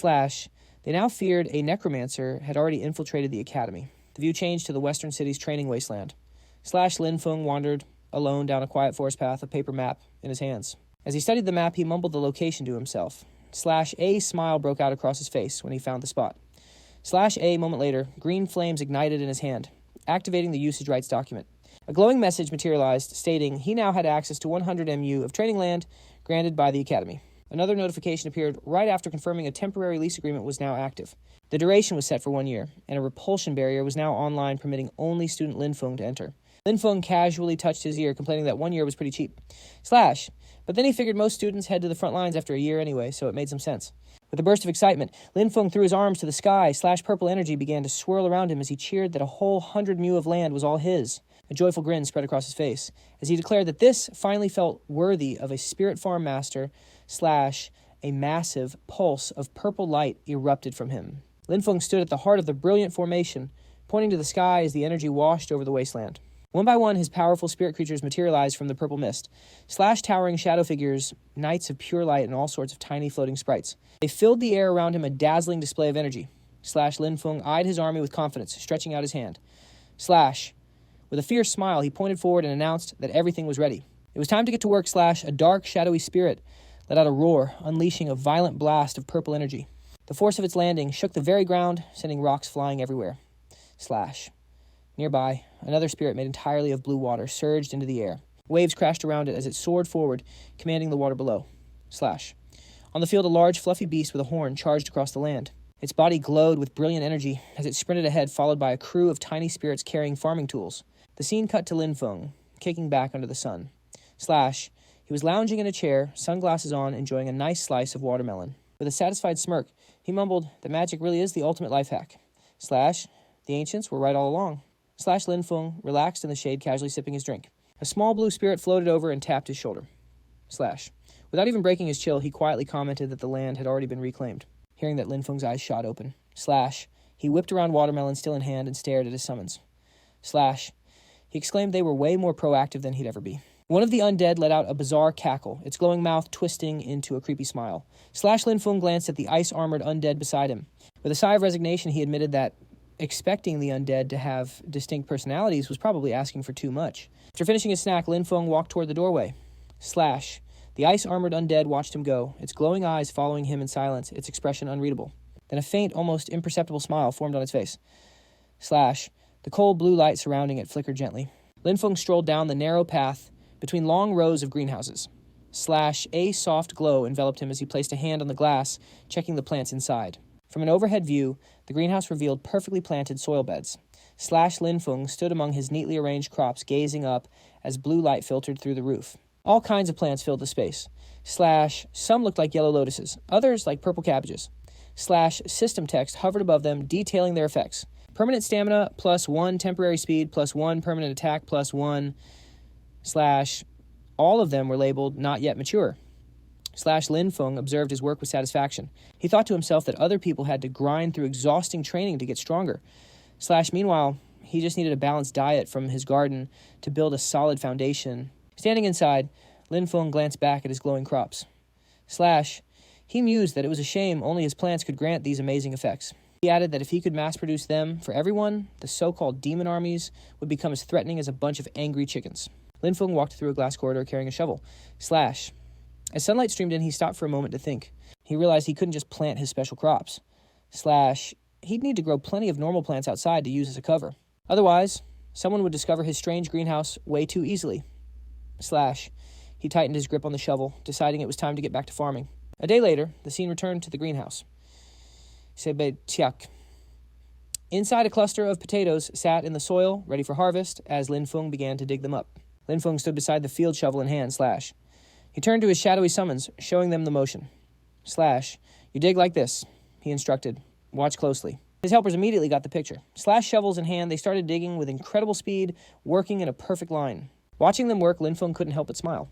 They now feared a necromancer had already infiltrated the academy. The view changed to the western city's training wasteland. Lin Feng wandered alone down a quiet forest path, a paper map in his hands. As he studied the map, he mumbled the location to himself. A smile broke out across his face when he found the spot. A moment later, green flames ignited in his hand, activating the usage rights document. A glowing message materialized stating he now had access to 100 MU of training land granted by the academy. Another notification appeared right after confirming a temporary lease agreement was now active. The duration was set for 1 year, and a repulsion barrier was now online permitting only student Lin Feng to enter. Lin Feng casually touched his ear, complaining that 1 year was pretty cheap. But then he figured most students head to the front lines after a year anyway, so it made some sense. With a burst of excitement, Lin Feng threw his arms to the sky. Purple energy began to swirl around him as he cheered that a whole 100 mu of land was all his. A joyful grin spread across his face as he declared that this finally felt worthy of a spirit farm master / a massive pulse of purple light erupted from him. Lin Feng stood at the heart of the brilliant formation, pointing to the sky as the energy washed over the wasteland. One by one, his powerful spirit creatures materialized from the purple mist. Towering shadow figures, knights of pure light, and all sorts of tiny floating sprites. They filled the air around him, a dazzling display of energy. Lin Feng eyed his army with confidence, stretching out his hand. With a fierce smile, he pointed forward and announced that everything was ready. It was time to get to work. A dark, shadowy spirit let out a roar, unleashing a violent blast of purple energy. The force of its landing shook the very ground, sending rocks flying everywhere. Nearby, another spirit made entirely of blue water surged into the air. Waves crashed around it as it soared forward, commanding the water below. On the field, a large, fluffy beast with a horn charged across the land. Its body glowed with brilliant energy as it sprinted ahead, followed by a crew of tiny spirits carrying farming tools. The scene cut to Lin Feng, kicking back under the sun. He was lounging in a chair, sunglasses on, enjoying a nice slice of watermelon. With a satisfied smirk, he mumbled that magic really is the ultimate life hack. The ancients were right all along. Lin Feng relaxed in the shade, casually sipping his drink. A small blue spirit floated over and tapped his shoulder. Without even breaking his chill, he quietly commented that the land had already been reclaimed. Hearing that, Lin Feng's eyes shot open. He whipped around watermelon still in hand and stared at his summons. He exclaimed they were way more proactive than he'd ever be. One of the undead let out a bizarre cackle, its glowing mouth twisting into a creepy smile. Lin Feng glanced at the ice-armored undead beside him. With a sigh of resignation, he admitted that expecting the undead to have distinct personalities was probably asking for too much. After finishing his snack, Lin Feng walked toward the doorway. The ice-armored undead watched him go, its glowing eyes following him in silence, its expression unreadable. Then a faint, almost imperceptible smile formed on its face. The cold blue light surrounding it flickered gently. Lin Feng strolled down the narrow path between long rows of greenhouses. A soft glow enveloped him as he placed a hand on the glass, checking the plants inside. From an overhead view, the greenhouse revealed perfectly planted soil beds. Lin Feng stood among his neatly arranged crops, gazing up as blue light filtered through the roof. All kinds of plants filled the space. Some looked like yellow lotuses, others like purple cabbages. System text hovered above them, detailing their effects. Permanent stamina, +1, temporary speed, +1, permanent attack, +1, all of them were labeled not yet mature. Lin Feng observed his work with satisfaction. He thought to himself that other people had to grind through exhausting training to get stronger. Meanwhile, he just needed a balanced diet from his garden to build a solid foundation. Standing inside, Lin Feng glanced back at his glowing crops. He mused that it was a shame only his plants could grant these amazing effects. He added that if he could mass-produce them for everyone, the so-called demon armies would become as threatening as a bunch of angry chickens. Lin Feng walked through a glass corridor carrying a shovel. As sunlight streamed in, he stopped for a moment to think. He realized he couldn't just plant his special crops. He'd need to grow plenty of normal plants outside to use as a cover. Otherwise, someone would discover his strange greenhouse way too easily. He tightened his grip on the shovel, deciding it was time to get back to farming. A day later, the scene returned to the greenhouse. Sebetiak. Inside a cluster of potatoes sat in the soil, ready for harvest, as Lin Feng began to dig them up. Lin Feng stood beside the field shovel in hand, Slash. He turned to his shadowy summons, showing them the motion. Slash, you dig like this, he instructed. Watch closely. His helpers immediately got the picture. Slash shovels in hand, they started digging with incredible speed, working in a perfect line. Watching them work, Lin Feng couldn't help but smile.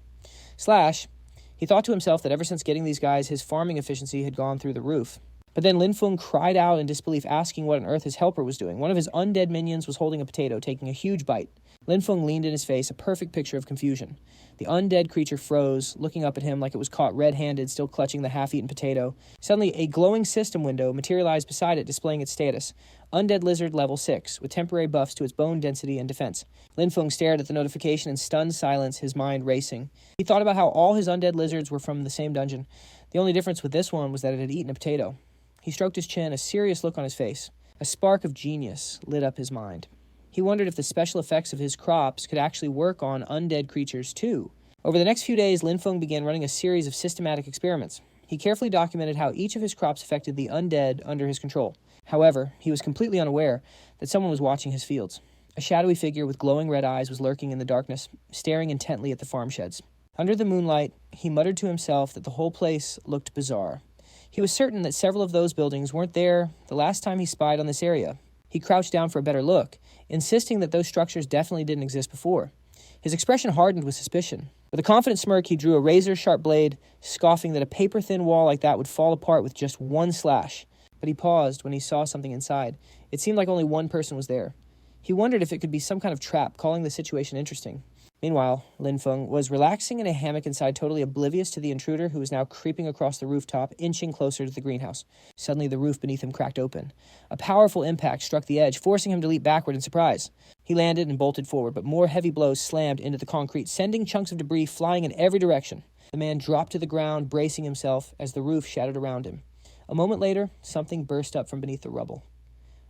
Slash, he thought to himself that ever since getting these guys, his farming efficiency had gone through the roof. But then Lin Feng cried out in disbelief, asking what on earth his helper was doing. One of his undead minions was holding a potato, taking a huge bite. Lin Feng leaned in his face, a perfect picture of confusion. The undead creature froze, looking up at him like it was caught red-handed, still clutching the half-eaten potato. Suddenly, a glowing system window materialized beside it, displaying its status. Undead Lizard level 6, with temporary buffs to its bone density and defense. Lin Feng stared at the notification in stunned silence, his mind racing. He thought about how all his undead lizards were from the same dungeon. The only difference with this one was that it had eaten a potato. He stroked his chin, a serious look on his face. A spark of genius lit up his mind. He wondered if the special effects of his crops could actually work on undead creatures too. Over the next few days, Lin Feng began running a series of systematic experiments. He carefully documented how each of his crops affected the undead under his control. However, he was completely unaware that someone was watching his fields. A shadowy figure with glowing red eyes was lurking in the darkness, staring intently at the farm sheds. Under the moonlight, he muttered to himself that the whole place looked bizarre. He was certain that several of those buildings weren't there the last time he spied on this area. He crouched down for a better look, insisting that those structures definitely didn't exist before. His expression hardened with suspicion. With a confident smirk, he drew a razor-sharp blade, scoffing that a paper-thin wall like that would fall apart with just one slash. But he paused when he saw something inside. It seemed like only one person was there. He wondered if it could be some kind of trap, calling the situation interesting. Meanwhile, Lin Feng was relaxing in a hammock inside, totally oblivious to the intruder who was now creeping across the rooftop, inching closer to the greenhouse. Suddenly, the roof beneath him cracked open. A powerful impact struck the edge, forcing him to leap backward in surprise. He landed and bolted forward, but more heavy blows slammed into the concrete, sending chunks of debris flying in every direction. The man dropped to the ground, bracing himself as the roof shattered around him. A moment later, something burst up from beneath the rubble.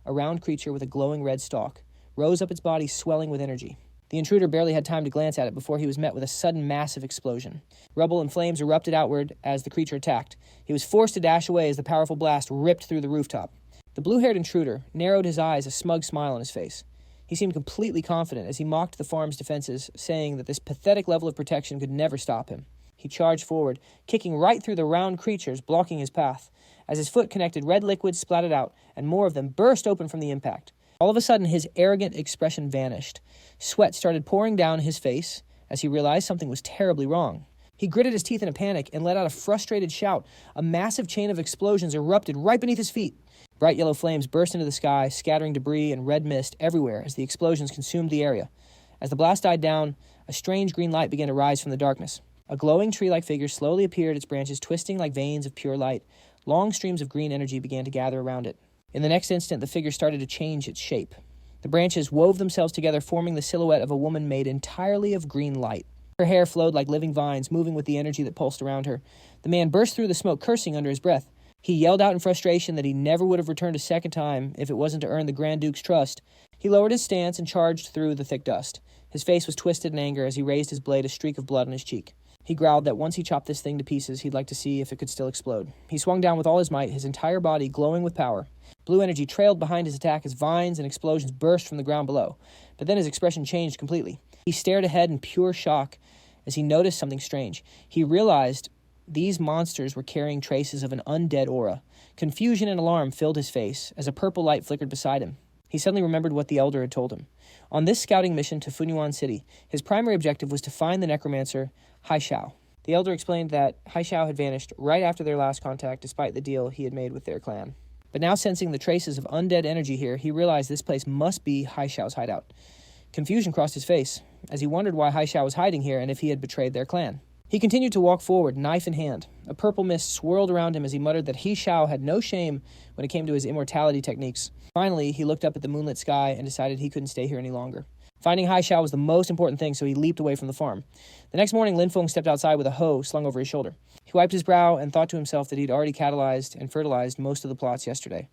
A round creature with a glowing red stalk rose up, its body swelling with energy. The intruder barely had time to glance at it before he was met with a sudden massive explosion. Rubble and flames erupted outward as the creature attacked. He was forced to dash away as the powerful blast ripped through the rooftop. The blue-haired intruder narrowed his eyes, a smug smile on his face. He seemed completely confident as he mocked the farm's defenses, saying that this pathetic level of protection could never stop him. He charged forward, kicking right through the round creatures, blocking his path. As his foot connected, red liquid splattered out, and more of them burst open from the impact. All of a sudden, his arrogant expression vanished. Sweat started pouring down his face as he realized something was terribly wrong. He gritted his teeth in a panic and let out a frustrated shout. A massive chain of explosions erupted right beneath his feet. Bright yellow flames burst into the sky, scattering debris and red mist everywhere as the explosions consumed the area. As the blast died down, a strange green light began to rise from the darkness. A glowing tree-like figure slowly appeared, its branches twisting like veins of pure light. Long streams of green energy began to gather around it. In the next instant, the figure started to change its shape. The branches wove themselves together, forming the silhouette of a woman made entirely of green light. Her hair flowed like living vines, moving with the energy that pulsed around her. The man burst through the smoke, cursing under his breath. He yelled out in frustration that he never would have returned a second time if it wasn't to earn the Grand Duke's trust. He lowered his stance and charged through the thick dust. His face was twisted in anger as he raised his blade, a streak of blood on his cheek. He growled that once he chopped this thing to pieces, he'd like to see if it could still explode. He swung down with all his might, his entire body glowing with power. Blue energy trailed behind his attack as vines and explosions burst from the ground below. But then his expression changed completely. He stared ahead in pure shock as he noticed something strange. He realized these monsters were carrying traces of an undead aura. Confusion and alarm filled his face as a purple light flickered beside him. He suddenly remembered what the Elder had told him. On this scouting mission to Funyuan City, his primary objective was to find the necromancer Haishao. The Elder explained that Haishao had vanished right after their last contact despite the deal he had made with their clan. But now sensing the traces of undead energy here, he realized this place must be Haishao's hideout. Confusion crossed his face as he wondered why Haishao was hiding here and if he had betrayed their clan. He continued to walk forward, knife in hand. A purple mist swirled around him as he muttered that Haishao had no shame when it came to his immortality techniques. Finally, he looked up at the moonlit sky and decided he couldn't stay here any longer. Finding Haishao was the most important thing, so he leaped away from the farm. The next morning, Lin Feng stepped outside with a hoe slung over his shoulder. He wiped his brow and thought to himself that he'd already catalyzed and fertilized most of the plots yesterday.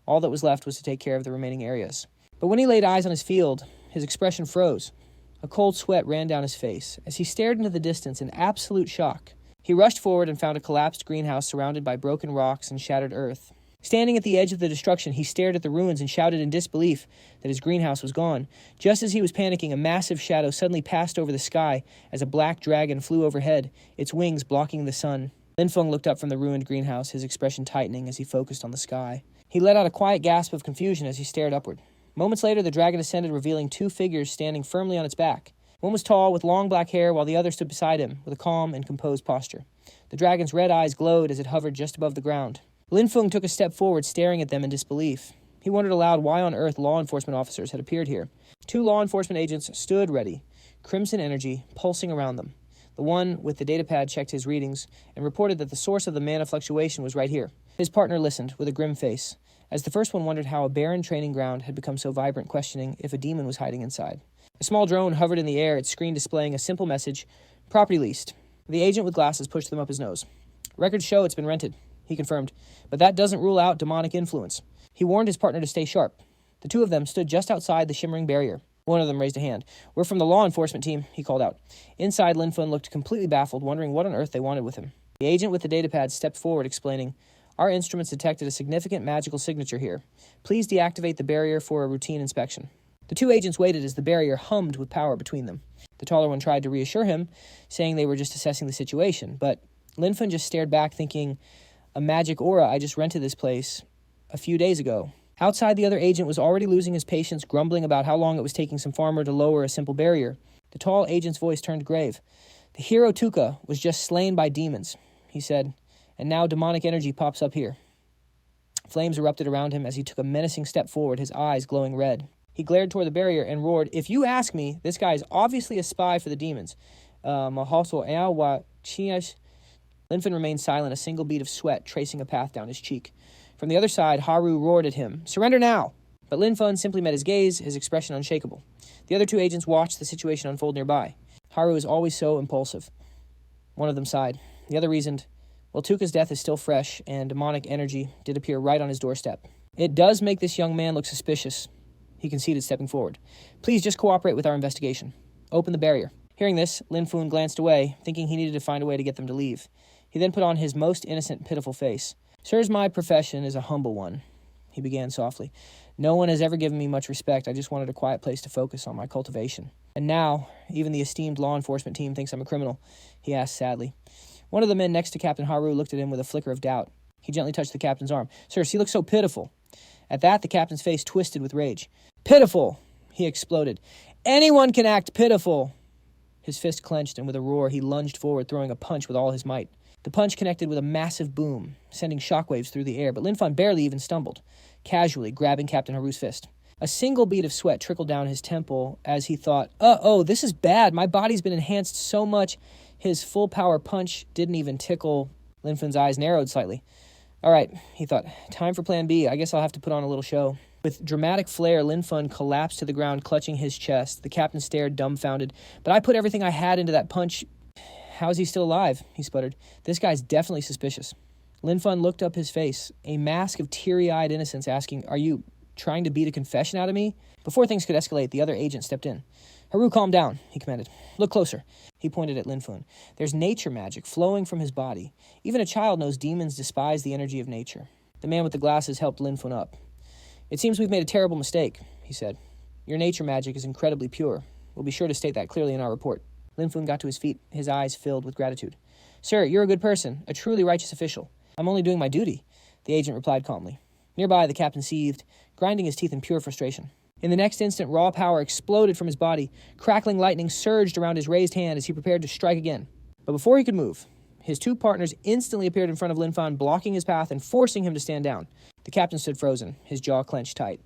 All that was left was to take care of the remaining areas. But when he laid eyes on his field, his expression froze. A cold sweat ran down his face as he stared into the distance in absolute shock. He rushed forward and found a collapsed greenhouse surrounded by broken rocks and shattered earth. Standing at the edge of the destruction, he stared at the ruins and shouted in disbelief that his greenhouse was gone. Just as he was panicking, a massive shadow suddenly passed over the sky as a black dragon flew overhead, its wings blocking the sun. Linfeng looked up from the ruined greenhouse, his expression tightening as he focused on the sky. He let out a quiet gasp of confusion as he stared upward. Moments later, the dragon ascended, revealing two figures standing firmly on its back. One was tall, with long black hair, while the other stood beside him, with a calm and composed posture. The dragon's red eyes glowed as it hovered just above the ground. Linfeng took a step forward, staring at them in disbelief. He wondered aloud why on earth law enforcement officers had appeared here. Two law enforcement agents stood ready, crimson energy pulsing around them. The one with the datapad checked his readings and reported that the source of the mana fluctuation was right here. His partner listened, with a grim face, as the first one wondered how a barren training ground had become so vibrant, questioning if a demon was hiding inside. A small drone hovered in the air, its screen displaying a simple message, "Property leased." The agent with glasses pushed them up his nose. "Records show it's been rented," he confirmed, "but that doesn't rule out demonic influence." He warned his partner to stay sharp. The two of them stood just outside the shimmering barrier. One of them raised a hand. "We're from the law enforcement team," he called out. Inside, Linfeng looked completely baffled, wondering what on earth they wanted with him. The agent with the datapad stepped forward, explaining, "Our instruments detected a significant magical signature here. Please deactivate the barrier for a routine inspection." The two agents waited as the barrier hummed with power between them. The taller one tried to reassure him, saying they were just assessing the situation, but Linfeng just stared back, thinking, "A magic aura, I just rented this place a few days ago." Outside, the other agent was already losing his patience, grumbling about how long it was taking some farmer to lower a simple barrier. The tall agent's voice turned grave. "The hero Tuka was just slain by demons," he said, "and now demonic energy pops up here." Flames erupted around him as he took a menacing step forward, his eyes glowing red. He glared toward the barrier and roared, "If you ask me, this guy is obviously a spy for the demons." Linfeng remained silent, a single bead of sweat tracing a path down his cheek. From the other side, Haru roared at him, "Surrender now!" But Linfeng simply met his gaze, his expression unshakable. The other two agents watched the situation unfold nearby. Haru is always so impulsive. One of them sighed. The other reasoned, "Well, Tuka's death is still fresh, and demonic energy did appear right on his doorstep. It does make this young man look suspicious," he conceded, stepping forward. "Please just cooperate with our investigation. Open the barrier." Hearing this, Linfeng glanced away, thinking he needed to find a way to get them to leave. He then put on his most innocent, pitiful face. "Sirs, my profession is a humble one," he began softly. "No one has ever given me much respect. I just wanted a quiet place to focus on my cultivation. And now, even the esteemed law enforcement team thinks I'm a criminal," he asked sadly. One of the men next to Captain Haru looked at him with a flicker of doubt. He gently touched the captain's arm. "Sirs, he looks so pitiful." At that, the captain's face twisted with rage. "Pitiful!" he exploded. "Anyone can act pitiful!" His fist clenched, and with a roar, he lunged forward, throwing a punch with all his might. The punch connected with a massive boom, sending shockwaves through the air, but Linfeng barely even stumbled, casually grabbing Captain Haru's fist. A single bead of sweat trickled down his temple as he thought, "Oh, this is bad. My body's been enhanced so much." His full-power punch didn't even tickle. Linfeng's eyes narrowed slightly. "All right," he thought, "time for plan B. I guess I'll have to put on a little show." With dramatic flair, Linfeng collapsed to the ground, clutching his chest. The captain stared, dumbfounded. "But I put everything I had into that punch." "How is he still alive?" he sputtered. "This guy's definitely suspicious." Linfeng looked up his face, a mask of teary-eyed innocence, asking, "Are you trying to beat a confession out of me?" Before things could escalate, the other agent stepped in. "Haru, calm down," he commanded. "Look closer." He pointed at Linfeng. "There's nature magic flowing from his body. Even a child knows demons despise the energy of nature." The man with the glasses helped Linfeng up. "It seems we've made a terrible mistake," he said. "Your nature magic is incredibly pure. We'll be sure to state that clearly in our report." Linfeng got to his feet, his eyes filled with gratitude. "Sir, you're a good person, a truly righteous official. I'm only doing my duty," the agent replied calmly. Nearby, the captain seethed, grinding his teeth in pure frustration. In the next instant, raw power exploded from his body. Crackling lightning surged around his raised hand as he prepared to strike again. But before he could move, his two partners instantly appeared in front of Linfeng, blocking his path and forcing him to stand down. The captain stood frozen, his jaw clenched tight.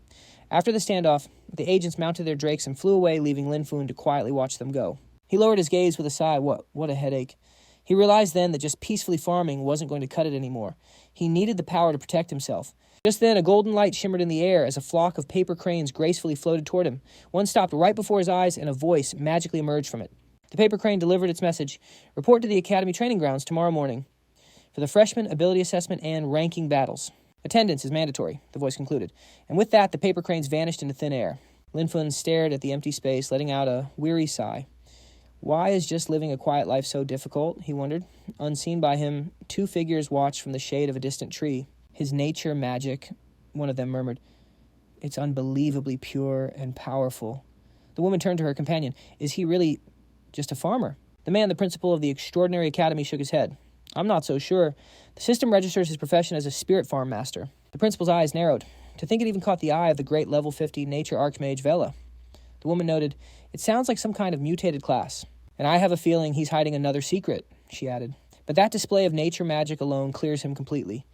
After the standoff, the agents mounted their drakes and flew away, leaving Linfeng to quietly watch them go. He lowered his gaze with a sigh. What a headache. He realized then that just peacefully farming wasn't going to cut it anymore. He needed the power to protect himself. Just then, a golden light shimmered in the air as a flock of paper cranes gracefully floated toward him. One stopped right before his eyes, and a voice magically emerged from it. The paper crane delivered its message. "Report to the Academy training grounds tomorrow morning for the freshman ability assessment and ranking battles. Attendance is mandatory," the voice concluded. And with that, the paper cranes vanished into thin air. Linfeng stared at the empty space, letting out a weary sigh. Why is just living a quiet life so difficult, he wondered. Unseen by him, two figures watched from the shade of a distant tree. His nature magic, one of them murmured. It's unbelievably pure and powerful. The woman turned to her companion. Is he really just a farmer? The man, the principal of the extraordinary academy, shook his head. I'm not so sure. The system registers his profession as a spirit farm master. The principal's eyes narrowed. To think it even caught the eye of the great level 50 nature archmage Vera. The woman noted, It sounds like some kind of mutated class. And I have a feeling he's hiding another secret, she added. But that display of nature magic alone clears him completely.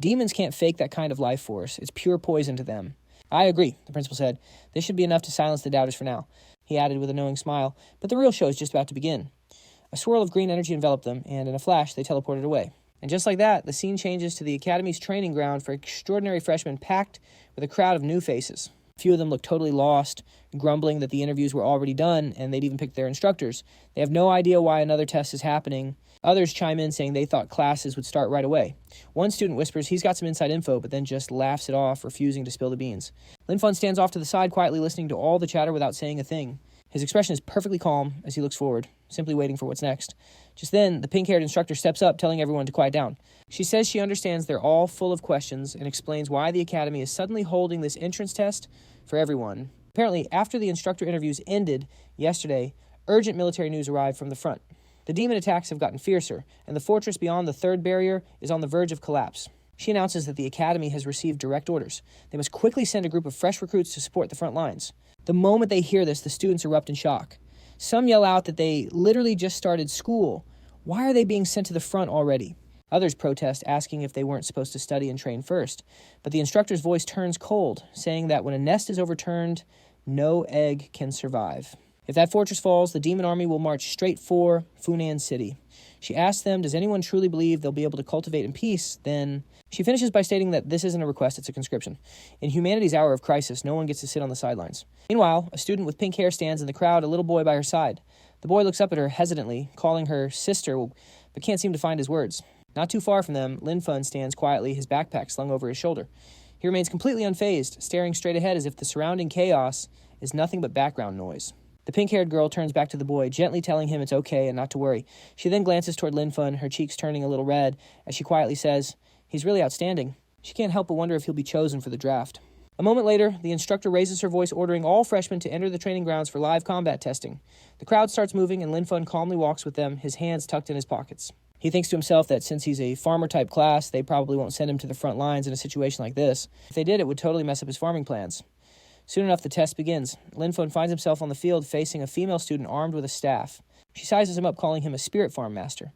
Demons can't fake that kind of life force. It's pure poison to them. I agree, the principal said. This should be enough to silence the doubters for now. He added with a knowing smile, but the real show is just about to begin. A swirl of green energy enveloped them, and in a flash, they teleported away. And just like that, the scene changes to the Academy's training ground for extraordinary freshmen packed with a crowd of new faces. A few of them look totally lost, grumbling that the interviews were already done and they'd even picked their instructors. They have no idea why another test is happening. Others chime in saying they thought classes would start right away. One student whispers he's got some inside info, but then just laughs it off, refusing to spill the beans. Linfun stands off to the side, quietly listening to all the chatter without saying a thing. His expression is perfectly calm as he looks forward, simply waiting for what's next. Just then, the pink-haired instructor steps up, telling everyone to quiet down. She says she understands they're all full of questions and explains why the academy is suddenly holding this entrance test for everyone. Apparently, after the instructor interviews ended yesterday, urgent military news arrived from the front. The demon attacks have gotten fiercer, and the fortress beyond the third barrier is on the verge of collapse. She announces that the academy has received direct orders. They must quickly send a group of fresh recruits to support the front lines. The moment they hear this, the students erupt in shock. Some yell out that they literally just started school. Why are they being sent to the front already? Others protest, asking if they weren't supposed to study and train first. But the instructor's voice turns cold, saying that when a nest is overturned, no egg can survive. If that fortress falls, the demon army will march straight for Funan City. She asks them, does anyone truly believe they'll be able to cultivate in peace? Then she finishes by stating that this isn't a request, it's a conscription. In humanity's hour of crisis, no one gets to sit on the sidelines. Meanwhile, a student with pink hair stands in the crowd, a little boy by her side. The boy looks up at her hesitantly, calling her sister, but can't seem to find his words. Not too far from them, Linfun stands quietly, his backpack slung over his shoulder. He remains completely unfazed, staring straight ahead as if the surrounding chaos is nothing but background noise. The pink-haired girl turns back to the boy, gently telling him it's okay and not to worry. She then glances toward Linfun, her cheeks turning a little red, as she quietly says, he's really outstanding. She can't help but wonder if he'll be chosen for the draft. A moment later, the instructor raises her voice, ordering all freshmen to enter the training grounds for live combat testing. The crowd starts moving, and Linfun calmly walks with them, his hands tucked in his pockets. He thinks to himself that since he's a farmer-type class, they probably won't send him to the front lines in a situation like this. If they did, it would totally mess up his farming plans. Soon enough, the test begins. Linfun finds himself on the field facing a female student armed with a staff. She sizes him up, calling him a spirit farm master.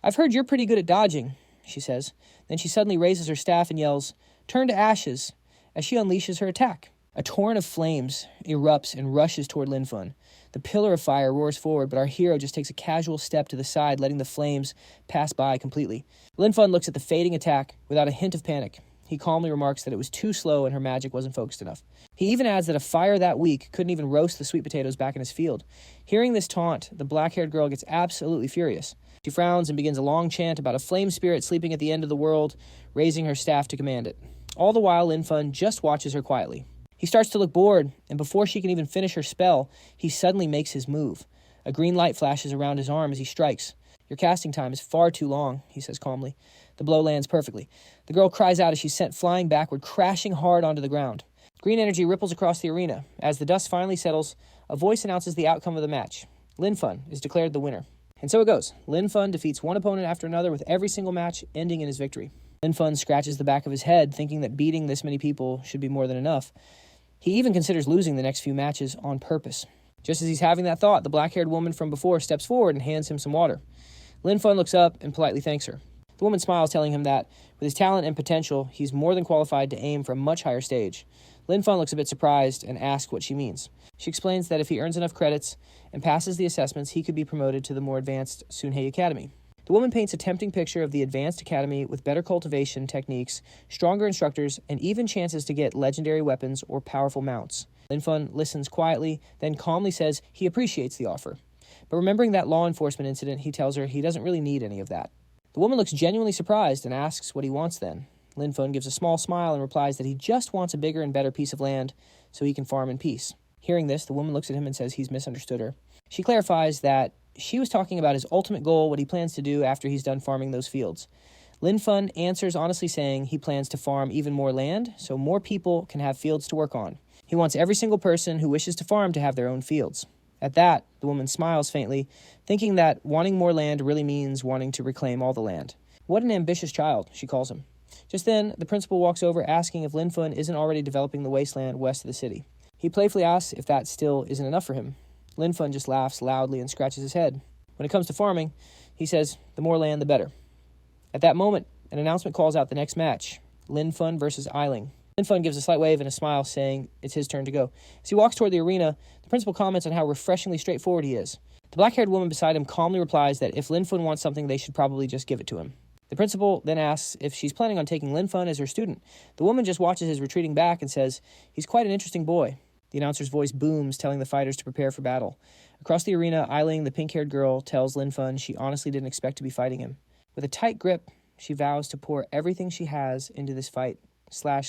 I've heard you're pretty good at dodging, she says. Then she suddenly raises her staff and yells, turn to ashes, as she unleashes her attack. A torrent of flames erupts and rushes toward Linfun. The pillar of fire roars forward, but our hero just takes a casual step to the side, letting the flames pass by completely. Linfun looks at the fading attack without a hint of panic. He calmly remarks that it was too slow and her magic wasn't focused enough. He even adds that a fire that weak couldn't even roast the sweet potatoes back in his field. Hearing this taunt, the black-haired girl gets absolutely furious. She frowns and begins a long chant about a flame spirit sleeping at the end of the world, raising her staff to command it. All the while, Linfun just watches her quietly. He starts to look bored, and before she can even finish her spell, he suddenly makes his move. A green light flashes around his arm as he strikes. Your casting time is far too long, he says calmly. The blow lands perfectly. The girl cries out as she's sent flying backward, crashing hard onto the ground. Green energy ripples across the arena. As the dust finally settles, a voice announces the outcome of the match. Linfun is declared the winner. And so it goes. Linfun defeats one opponent after another, with every single match ending in his victory. Linfun scratches the back of his head, thinking that beating this many people should be more than enough. He even considers losing the next few matches on purpose. Just as he's having that thought, the black-haired woman from before steps forward and hands him some water. Linfun looks up and politely thanks her. The woman smiles, telling him that, with his talent and potential, he's more than qualified to aim for a much higher stage. Linfun looks a bit surprised and asks what she means. She explains that if he earns enough credits and passes the assessments, he could be promoted to the more advanced Sunhei Academy. The woman paints a tempting picture of the advanced academy with better cultivation techniques, stronger instructors, and even chances to get legendary weapons or powerful mounts. Linfun listens quietly, then calmly says he appreciates the offer. But remembering that law enforcement incident, he tells her he doesn't really need any of that. The woman looks genuinely surprised and asks what he wants then. Linfun gives a small smile and replies that he just wants a bigger and better piece of land so he can farm in peace. Hearing this, the woman looks at him and says he's misunderstood her. She clarifies that she was talking about his ultimate goal, what he plans to do after he's done farming those fields. Lin Feng answers honestly saying he plans to farm even more land so more people can have fields to work on. He wants every single person who wishes to farm to have their own fields. At that, the woman smiles faintly, thinking that wanting more land really means wanting to reclaim all the land. What an ambitious child, she calls him. Just then, the principal walks over asking if Lin Feng isn't already developing the wasteland west of the city. He playfully asks if that still isn't enough for him. Lin Feng just laughs loudly and scratches his head. When it comes to farming, he says, the more land, the better. At that moment, an announcement calls out the next match, Lin Feng versus Eiling. Lin Feng gives a slight wave and a smile, saying it's his turn to go. As he walks toward the arena, the principal comments on how refreshingly straightforward he is. The black-haired woman beside him calmly replies that if Lin Feng wants something, they should probably just give it to him. The principal then asks if she's planning on taking Lin Feng as her student. The woman just watches his retreating back and says, he's quite an interesting boy. The announcer's voice booms, telling the fighters to prepare for battle. Across the arena, Eiling, the pink-haired girl, tells Lin Feng she honestly didn't expect to be fighting him. With a tight grip, she vows to pour everything she has into this fight.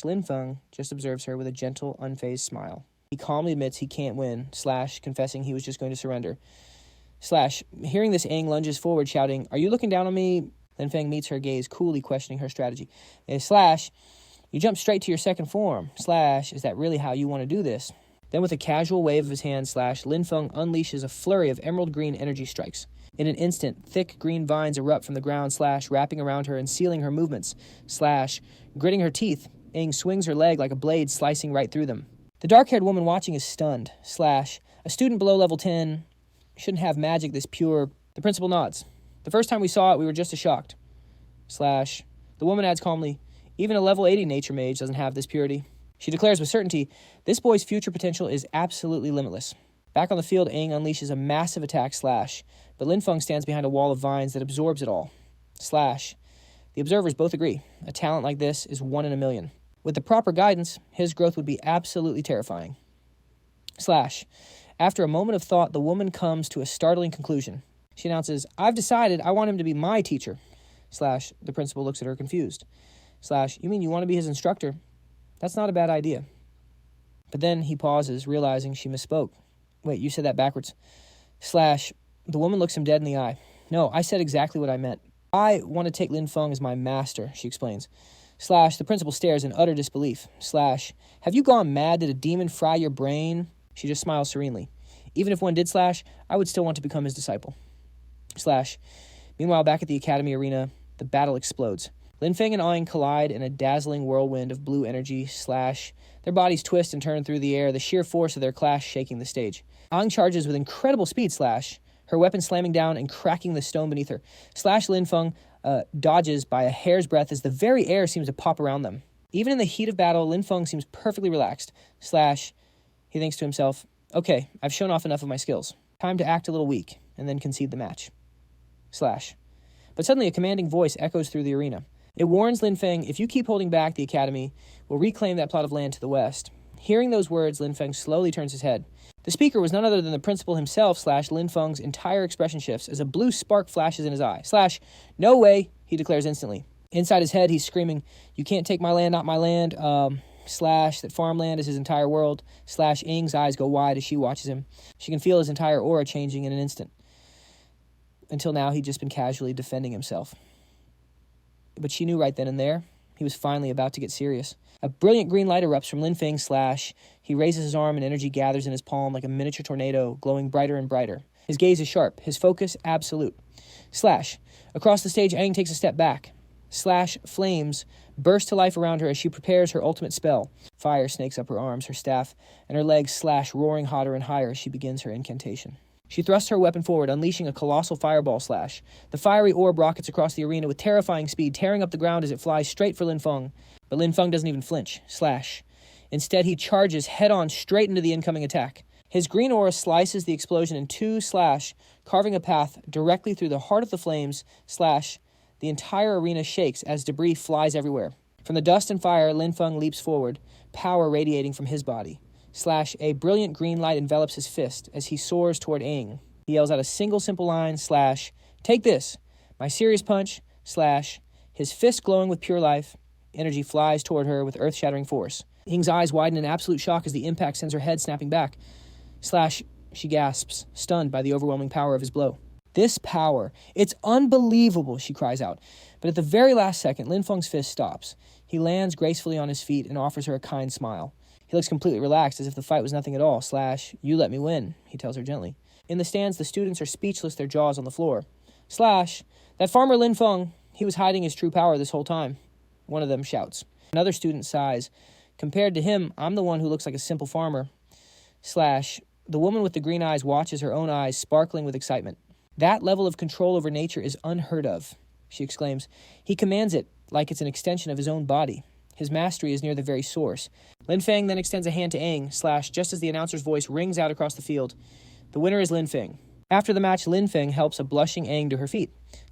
Lin Feng just observes her with a gentle, unfazed smile. He calmly admits he can't win, confessing he was just going to surrender. Hearing this, Aang lunges forward, shouting, are you looking down on me? Lin Feng meets her gaze, coolly questioning her strategy. You jump straight to your second form. Is that really how you want to do this? Then with a casual wave of his hand, Lin Feng unleashes a flurry of emerald green energy strikes. In an instant, thick green vines erupt from the ground, wrapping around her and sealing her movements. Gritting her teeth, Aang swings her leg like a blade, slicing right through them. The dark-haired woman watching is stunned. A student below level 10 shouldn't have magic this pure. The principal nods. The first time we saw it, we were just as shocked. The woman adds calmly, even a level 80 nature mage doesn't have this purity. She declares with certainty, this boy's future potential is absolutely limitless. Back on the field, Aang unleashes a massive attack, but Lin Feng stands behind a wall of vines that absorbs it all. The observers both agree. A talent like this is 1 in a million. With the proper guidance, his growth would be absolutely terrifying. After a moment of thought, the woman comes to a startling conclusion. She announces, I've decided I want him to be my teacher. The principal looks at her confused. You mean you want to be his instructor? That's not a bad idea. But then he pauses, realizing she misspoke. Wait, you said that backwards. The woman looks him dead in the eye. No, I said exactly what I meant. I want to take Lin Feng as my master, she explains. The principal stares in utter disbelief. Have you gone mad? Did a demon fry your brain? She just smiles serenely. Even if one did I would still want to become his disciple. Meanwhile, back at the academy arena, the battle explodes. Lin Feng and Aang collide in a dazzling whirlwind of blue energy. Their bodies twist and turn through the air, the sheer force of their clash shaking the stage. Aang charges with incredible speed, her weapon slamming down and cracking the stone beneath her. Lin Feng dodges by a hair's breadth as the very air seems to pop around them. Even in the heat of battle, Lin Feng seems perfectly relaxed. He thinks to himself, okay, I've shown off enough of my skills. Time to act a little weak, and then concede the match. But suddenly a commanding voice echoes through the arena. It warns Lin Feng, if you keep holding back, the academy will reclaim that plot of land to the west. Hearing those words, Lin Feng slowly turns his head. The speaker was none other than the principal himself. Lin Feng's entire expression shifts as a blue spark flashes in his eye. No way, he declares instantly. Inside his head, he's screaming, you can't take my land, not my land. That farmland is his entire world. Aang's eyes go wide as she watches him. She can feel his entire aura changing in an instant. Until now, he'd just been casually defending himself. But she knew right then and there, he was finally about to get serious. A brilliant green light erupts from Lin Feng. He raises his arm and energy gathers in his palm like a miniature tornado, glowing brighter and brighter. His gaze is sharp, his focus absolute. Across the stage, Aang takes a step back. Flames burst to life around her as she prepares her ultimate spell. Fire snakes up her arms, her staff, and her legs roaring hotter and higher as she begins her incantation. She thrusts her weapon forward, unleashing a colossal fireball. The fiery orb rockets across the arena with terrifying speed, tearing up the ground as it flies straight for Lin Feng. But Lin Feng doesn't even flinch. Instead, he charges head-on straight into the incoming attack. His green aura slices the explosion in two, carving a path directly through the heart of the flames. The entire arena shakes as debris flies everywhere. From the dust and fire, Lin Feng leaps forward, power radiating from his body. A brilliant green light envelops his fist as he soars toward Aang. He yells out a single simple line, take this, my serious punch, his fist glowing with pure life. Energy flies toward her with earth-shattering force. Aang's eyes widen in absolute shock as the impact sends her head snapping back. She gasps, stunned by the overwhelming power of his blow. This power, it's unbelievable, she cries out. But at the very last second, Lin Feng's fist stops. He lands gracefully on his feet and offers her a kind smile. He looks completely relaxed, as if the fight was nothing at all. / you let me win, he tells her gently. In the stands, the students are speechless, their jaws on the floor. / that farmer Lin Feng, he was hiding his true power this whole time, one of them shouts. Another student sighs. Compared to him, I'm the one who looks like a simple farmer. / the woman with the green eyes watches her own eyes sparkling with excitement. That level of control over nature is unheard of, she exclaims. He commands it like it's an extension of his own body. His mastery is near the very source. Lin Feng then extends a hand to Aang, / just as the announcer's voice rings out across the field. The winner is Lin Feng. After the match, Lin Feng helps a blushing Aang to her feet.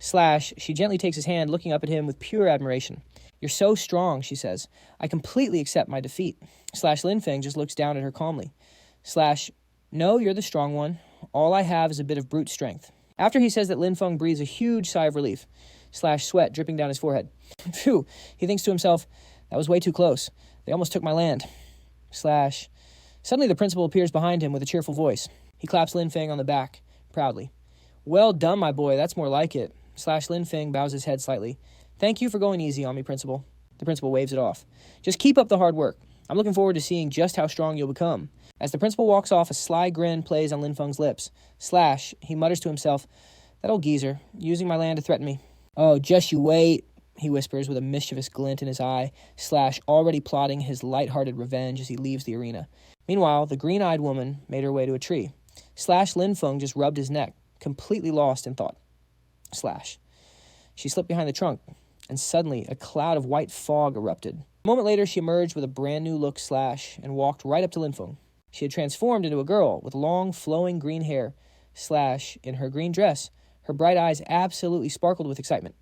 / she gently takes his hand, looking up at him with pure admiration. You're so strong, she says. I completely accept my defeat. / Lin Feng just looks down at her calmly. / no, you're the strong one. All I have is a bit of brute strength. After he says that, Lin Feng breathes a huge sigh of relief. / sweat dripping down his forehead. Phew, he thinks to himself, that was way too close. They almost took my land. / Suddenly the principal appears behind him with a cheerful voice. He claps Lin Feng on the back, proudly. Well done, my boy, that's more like it. / Lin Feng bows his head slightly. Thank you for going easy on me, Principal. The principal waves it off. Just keep up the hard work. I'm looking forward to seeing just how strong you'll become. As the principal walks off, a sly grin plays on Lin Feng's lips. / he mutters to himself, that old geezer, using my land to threaten me. Oh, just you wait, he whispers with a mischievous glint in his eye, / already plotting his light-hearted revenge as he leaves the arena. Meanwhile, the green-eyed woman made her way to a tree. / Lin Feng just rubbed his neck, completely lost in thought. / she slipped behind the trunk, and suddenly a cloud of white fog erupted. A moment later, she emerged with a brand-new look / and walked right up to Lin Feng. She had transformed into a girl with long, flowing green hair, / in her green dress, her bright eyes absolutely sparkled with excitement.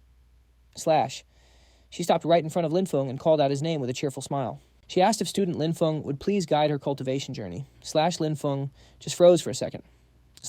/ she stopped right in front of Lin Feng and called out his name with a cheerful smile. She asked if student Lin Feng would please guide her cultivation journey. / Lin Feng just froze for a second.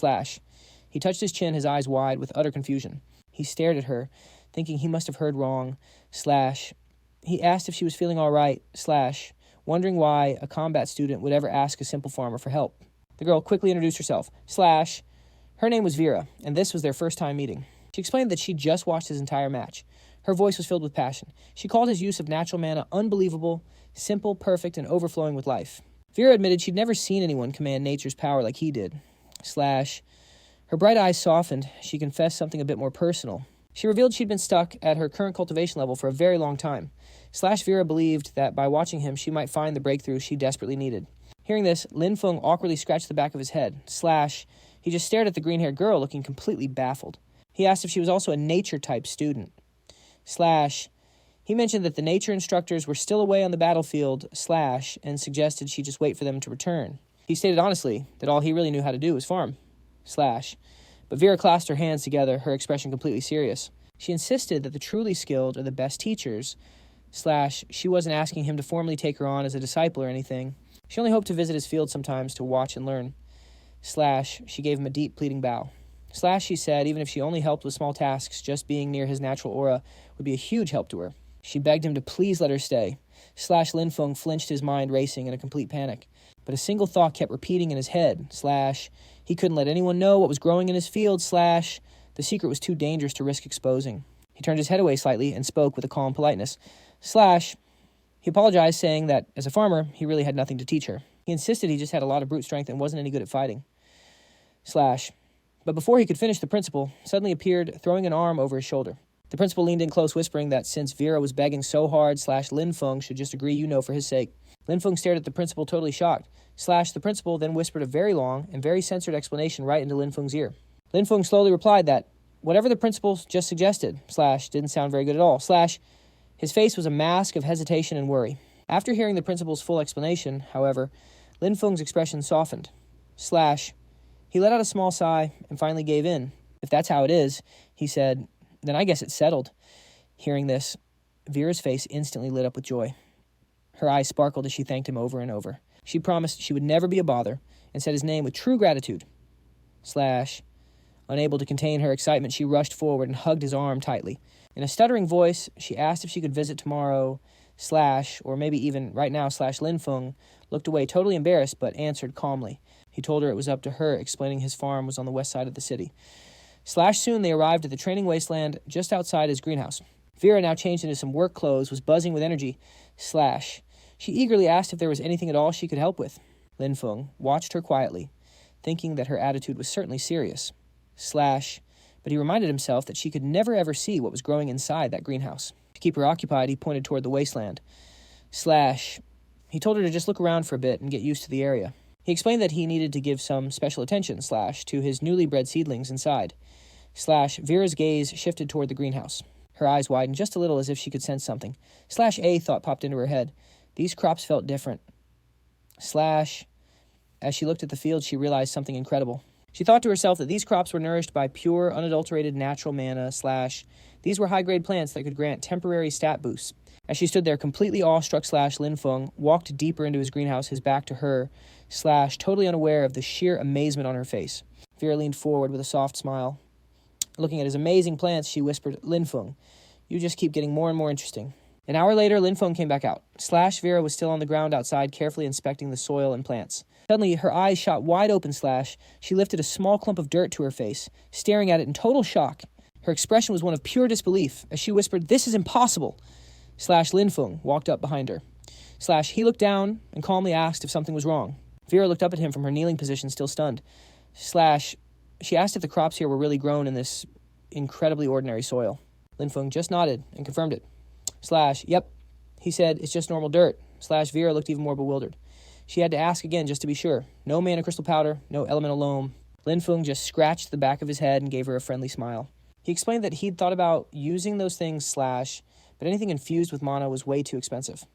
/ he touched his chin, his eyes wide with utter confusion. He stared at her, thinking he must have heard wrong. / he asked if she was feeling all right. / wondering why a combat student would ever ask a simple farmer for help. The girl quickly introduced herself. / her name was Vera, and this was their first time meeting. She explained that she'd just watched his entire match. Her voice was filled with passion. She called his use of natural mana unbelievable, simple, perfect, and overflowing with life. Vera admitted she'd never seen anyone command nature's power like he did. / her bright eyes softened. She confessed something a bit more personal. She revealed she'd been stuck at her current cultivation level for a very long time. / Vera believed that by watching him, she might find the breakthrough she desperately needed. Hearing this, Lin Feng awkwardly scratched the back of his head. / he just stared at the green-haired girl, looking completely baffled. He asked if she was also a nature-type student. / he mentioned that the nature instructors were still away on the battlefield, / and suggested she just wait for them to return. He stated honestly that all he really knew how to do was farm. / but Vera clasped her hands together, her expression completely serious. She insisted that the truly skilled are the best teachers. / she wasn't asking him to formally take her on as a disciple or anything. She only hoped to visit his field sometimes to watch and learn. / she gave him a deep, pleading bow. / she said even if she only helped with small tasks, just being near his natural aura would be a huge help to her. She begged him to please let her stay. / Lin Feng flinched, his mind racing in a complete panic. But a single thought kept repeating in his head. / he couldn't let anyone know what was growing in his field. / the secret was too dangerous to risk exposing. He turned his head away slightly and spoke with a calm politeness. / he apologized, saying that, as a farmer, he really had nothing to teach her. He insisted he just had a lot of brute strength and wasn't any good at fighting. / but before he could finish, the principal suddenly appeared, throwing an arm over his shoulder. The principal leaned in close, whispering that since Vera was begging so hard, / Lin Feng should just agree, for his sake. Lin Feng stared at the principal, totally shocked. / the principal then whispered a very long and very censored explanation right into Lin Feng's ear. Lin Feng slowly replied that whatever the principal just suggested, / didn't sound very good at all. / his face was a mask of hesitation and worry. After hearing the principal's full explanation, however, Lin Feng's expression softened. / he let out a small sigh and finally gave in. If that's how it is, he said, then I guess it's settled. Hearing this, Vera's face instantly lit up with joy. Her eyes sparkled as she thanked him over and over. She promised she would never be a bother and said his name with true gratitude. / unable to contain her excitement, she rushed forward and hugged his arm tightly. In a stuttering voice, she asked if she could visit tomorrow, / or maybe even right now. / Lin Feng looked away totally embarrassed but answered calmly. He told her it was up to her, explaining his farm was on the west side of the city. Soon they arrived at the training wasteland just outside his greenhouse. Vera, now changed into some work clothes, was buzzing with energy. She eagerly asked if there was anything at all she could help with. Linfeng watched her quietly, thinking that her attitude was certainly serious. But he reminded himself that she could never ever see what was growing inside that greenhouse. To keep her occupied, he pointed toward the wasteland. He told her to just look around for a bit and get used to the area. He explained that he needed to give some special attention, to his newly bred seedlings inside. Vera's gaze shifted toward the greenhouse. Her eyes widened just a little as if she could sense something. A thought popped into her head. These crops felt different. As she looked at the field, she realized something incredible. She thought to herself that these crops were nourished by pure, unadulterated natural mana, these were high-grade plants that could grant temporary stat boosts. As she stood there completely awestruck, Linfeng walked deeper into his greenhouse, his back to her, totally unaware of the sheer amazement on her face. Vera leaned forward with a soft smile. Looking at his amazing plants, she whispered, Linfeng, you just keep getting more and more interesting. An hour later, Linfeng came back out. Vera was still on the ground outside, carefully inspecting the soil and plants. Suddenly, her eyes shot wide open. She lifted a small clump of dirt to her face, staring at it in total shock. Her expression was one of pure disbelief, as she whispered, this is impossible. Linfeng walked up behind her. He looked down and calmly asked if something was wrong. Vera looked up at him from her kneeling position, still stunned. She asked if the crops here were really grown in this incredibly ordinary soil. Linfeng just nodded and confirmed it. Yep. He said, it's just normal dirt. Vera looked even more bewildered. She had to ask again just to be sure. No mana crystal powder, no elemental loam. Linfeng just scratched the back of his head and gave her a friendly smile. He explained that he'd thought about using those things, but anything infused with mana was way too expensive.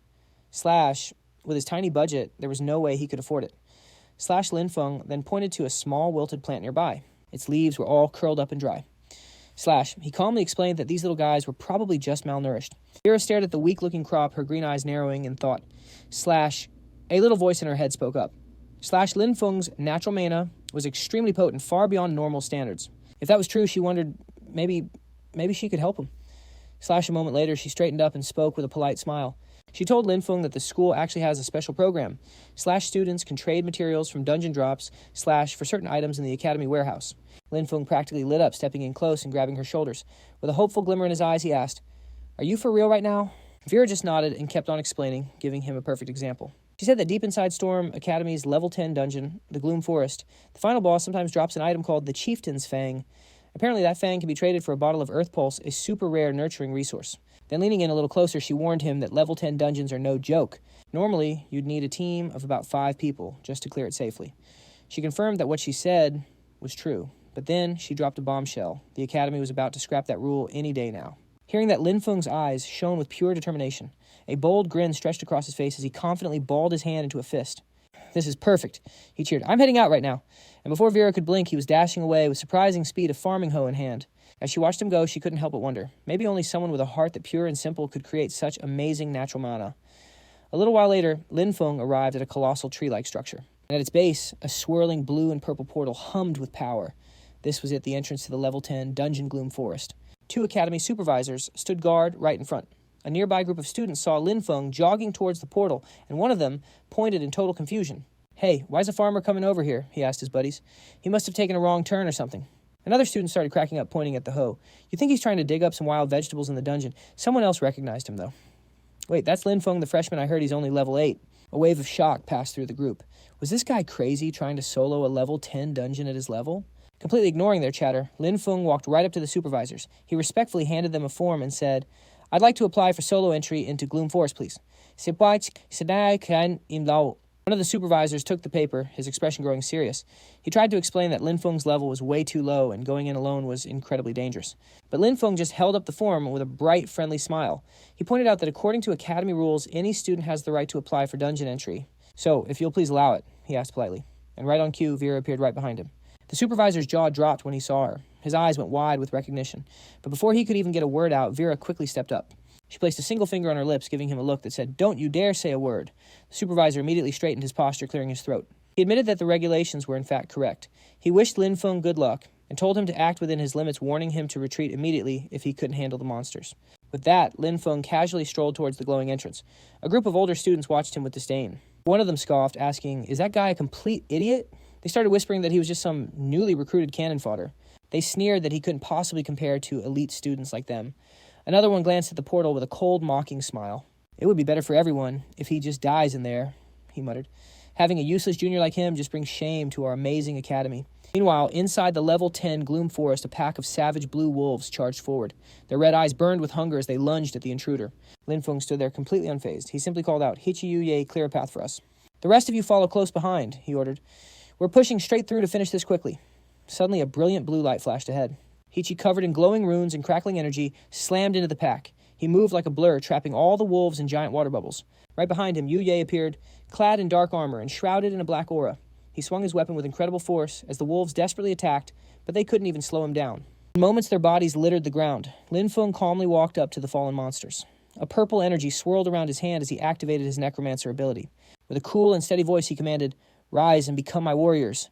With his tiny budget, there was no way he could afford it. Linfeng then pointed to a small wilted plant nearby. Its leaves were all curled up and dry. He calmly explained that these little guys were probably just malnourished. Vera stared at the weak-looking crop, her green eyes narrowing, and thought. A little voice in her head spoke up. Linfeng's natural mana was extremely potent, far beyond normal standards. If that was true, she wondered, maybe she could help him. A moment later, she straightened up and spoke with a polite smile. She told Linfeng that the school actually has a special program. Students can trade materials from dungeon drops, for certain items in the academy warehouse. Linfeng practically lit up, stepping in close and grabbing her shoulders. With a hopeful glimmer in his eyes, he asked, are you for real right now? Vera just nodded and kept on explaining, giving him a perfect example. She said that deep inside Storm Academy's level 10 dungeon, the Gloom Forest, the final boss sometimes drops an item called the Chieftain's Fang. Apparently that Fang can be traded for a bottle of Earth Pulse, a super rare nurturing resource. Then leaning in a little closer, she warned him that level 10 dungeons are no joke. Normally, you'd need a team of about 5 people just to clear it safely. She confirmed that what she said was true, but then she dropped a bombshell. The Academy was about to scrap that rule any day now. Hearing that, Linfeng's eyes shone with pure determination. A bold grin stretched across his face as he confidently balled his hand into a fist. This is perfect, he cheered. I'm heading out right now. And before Vera could blink, he was dashing away with surprising speed, a farming hoe in hand. As she watched him go, she couldn't help but wonder. Maybe only someone with a heart that pure and simple could create such amazing natural mana. A little while later, Linfeng arrived at a colossal tree-like structure. And at its base, a swirling blue and purple portal hummed with power. This was at the entrance to the level 10 Dungeon Gloom Forest. 2 academy supervisors stood guard right in front. A nearby group of students saw Linfeng jogging towards the portal, and one of them pointed in total confusion. Hey, why's a farmer coming over here? He asked his buddies. He must have taken a wrong turn or something. Another student started cracking up, pointing at the hoe. You think he's trying to dig up some wild vegetables in the dungeon? Someone else recognized him, though. Wait, that's Linfeng, the freshman. I heard he's only level 8. A wave of shock passed through the group. Was this guy crazy, trying to solo a level 10 dungeon at his level? Completely ignoring their chatter, Linfeng walked right up to the supervisors. He respectfully handed them a form and said, I'd like to apply for solo entry into Gloom Forest, please. One of the supervisors took the paper, his expression growing serious. He tried to explain that Linfeng's level was way too low and going in alone was incredibly dangerous. But Linfeng just held up the form with a bright, friendly smile. He pointed out that according to Academy rules, any student has the right to apply for dungeon entry. So, if you'll please allow it, he asked politely. And right on cue, Vera appeared right behind him. The supervisor's jaw dropped when he saw her. His eyes went wide with recognition. But before he could even get a word out, Vera quickly stepped up. She placed a single finger on her lips, giving him a look that said, Don't you dare say a word. The supervisor immediately straightened his posture, clearing his throat. He admitted that the regulations were in fact correct. He wished Linfeng good luck, and told him to act within his limits, warning him to retreat immediately if he couldn't handle the monsters. With that, Linfeng casually strolled towards the glowing entrance. A group of older students watched him with disdain. One of them scoffed, asking, Is that guy a complete idiot? They started whispering that he was just some newly recruited cannon fodder. They sneered that he couldn't possibly compare to elite students like them. Another one glanced at the portal with a cold, mocking smile. "It would be better for everyone if he just dies in there," he muttered. "Having a useless junior like him just brings shame to our amazing academy." Meanwhile, inside the level 10 Gloom forest, a pack of savage blue wolves charged forward. Their red eyes burned with hunger as they lunged at the intruder. Lin Feng stood there completely unfazed. He simply called out, "Hichi-yu-ye, clear a path for us." "The rest of you follow close behind," he ordered. "We're pushing straight through to finish this quickly." Suddenly, a brilliant blue light flashed ahead. Hichi, covered in glowing runes and crackling energy, slammed into the pack. He moved like a blur, trapping all the wolves in giant water bubbles. Right behind him, Yu-ye appeared, clad in dark armor and shrouded in a black aura. He swung his weapon with incredible force as the wolves desperately attacked, but they couldn't even slow him down. In moments, their bodies littered the ground. Lin Feng calmly walked up to the fallen monsters. A purple energy swirled around his hand as he activated his necromancer ability. With a cool and steady voice, he commanded, "Rise and become my warriors."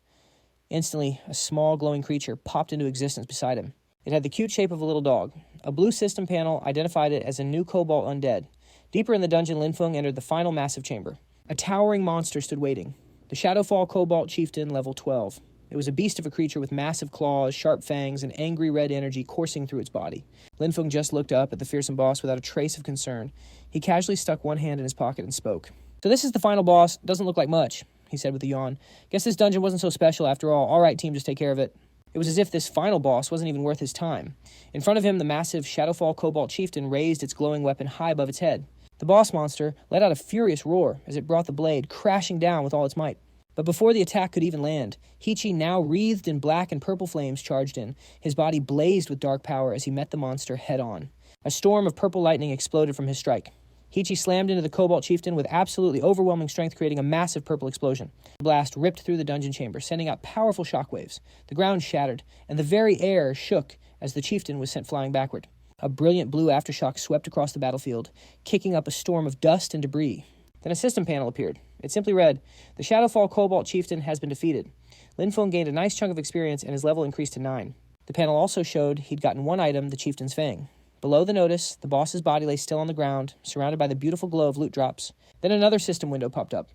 Instantly, a small glowing creature popped into existence beside him. It had the cute shape of a little dog. A blue system panel identified it as a new cobalt undead. Deeper in the dungeon, Lin Feng entered the final massive chamber. A towering monster stood waiting. The Shadowfall Cobalt Chieftain, level 12. It was a beast of a creature with massive claws, sharp fangs, and angry red energy coursing through its body. Lin Feng just looked up at the fearsome boss without a trace of concern. He casually stuck one hand in his pocket and spoke. "So this is the final boss. Doesn't look like much," he said with a yawn. "Guess this dungeon wasn't so special after all. All right, team, just take care of it." It was as if this final boss wasn't even worth his time. In front of him, the massive Shadowfall Cobalt Chieftain raised its glowing weapon high above its head. The boss monster let out a furious roar as it brought the blade crashing down with all its might. But before the attack could even land, Hichi, now wreathed in black and purple flames, charged in. His body blazed with dark power as he met the monster head-on. A storm of purple lightning exploded from his strike. Hichi slammed into the Cobalt Chieftain with absolutely overwhelming strength, creating a massive purple explosion. The blast ripped through the dungeon chamber, sending out powerful shockwaves. The ground shattered, and the very air shook as the chieftain was sent flying backward. A brilliant blue aftershock swept across the battlefield, kicking up a storm of dust and debris. Then a system panel appeared. It simply read, "The Shadowfall Cobalt Chieftain has been defeated." Lin Feng gained a nice chunk of experience, and his level increased to 9. The panel also showed he'd gotten one item, the Chieftain's Fang. Below the notice, the boss's body lay still on the ground, surrounded by the beautiful glow of loot drops. Then another system window popped up.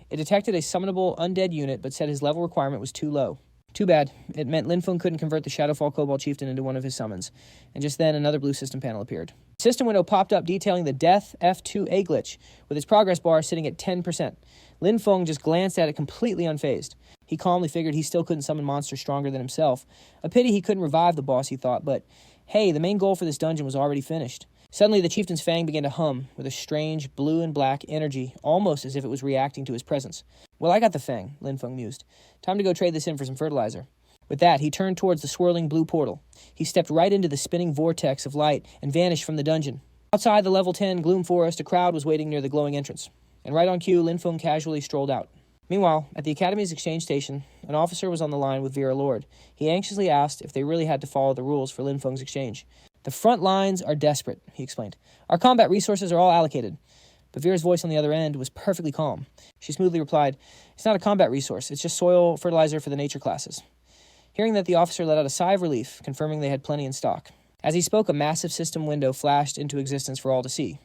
It detected a summonable undead unit, but said his level requirement was too low. Too bad. It meant Lin Feng couldn't convert the Shadowfall Cobalt Chieftain into one of his summons. And just then, another blue system panel appeared. System window popped up detailing the Death F2A glitch, with its progress bar sitting at 10%. Lin Feng just glanced at it completely unfazed. He calmly figured he still couldn't summon monsters stronger than himself. A pity he couldn't revive the boss, he thought, but hey, the main goal for this dungeon was already finished. Suddenly, the Chieftain's Fang began to hum with a strange blue and black energy, almost as if it was reacting to his presence. "Well, I got the Fang," Lin Feng mused. "Time to go trade this in for some fertilizer." With that, he turned towards the swirling blue portal. He stepped right into the spinning vortex of light and vanished from the dungeon. Outside the level 10 Gloom forest, a crowd was waiting near the glowing entrance. And right on cue, Lin Feng casually strolled out. Meanwhile, at the Academy's exchange station, an officer was on the line with Vera Lord. He anxiously asked if they really had to follow the rules for Lin Feng's exchange. "The front lines are desperate," he explained. "Our combat resources are all allocated." But Vera's voice on the other end was perfectly calm. She smoothly replied, "It's not a combat resource, it's just soil fertilizer for the nature classes." Hearing that, the officer let out a sigh of relief, confirming they had plenty in stock. As he spoke, a massive system window flashed into existence for all to see.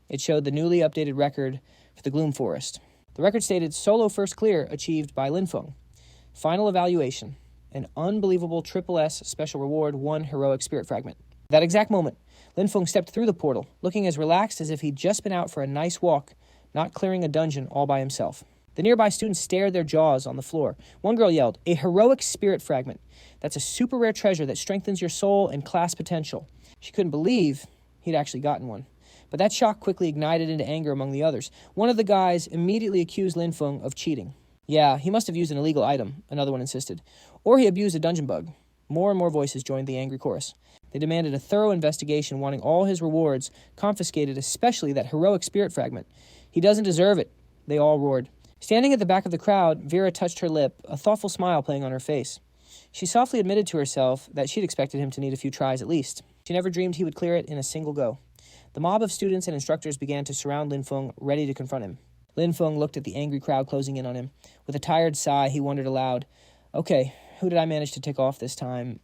It showed the newly updated record for the Gloom Forest. The record stated solo first clear achieved by Lin Feng. Final evaluation, an unbelievable SSS special reward, 1 heroic spirit fragment. At that exact moment, Lin Feng stepped through the portal, looking as relaxed as if he'd just been out for a nice walk, not clearing a dungeon all by himself. The nearby students stared their jaws on the floor. One girl yelled, "A heroic spirit fragment. That's a super rare treasure that strengthens your soul and class potential." She couldn't believe he'd actually gotten one. But that shock quickly ignited into anger among the others. One of the guys immediately accused Lin Feng of cheating. "Yeah, he must have used an illegal item," another one insisted. "Or he abused a dungeon bug." More and more voices joined the angry chorus. They demanded a thorough investigation, wanting all his rewards confiscated, especially that heroic spirit fragment. "He doesn't deserve it," they all roared. Standing at the back of the crowd, Vera touched her lip, a thoughtful smile playing on her face. She softly admitted to herself that she'd expected him to need a few tries at least. She never dreamed he would clear it in a single go. The mob of students and instructors began to surround Lin Feng, ready to confront him. Lin Feng looked at the angry crowd closing in on him. With a tired sigh, he wondered aloud, "Okay, who did I manage to tick off this time?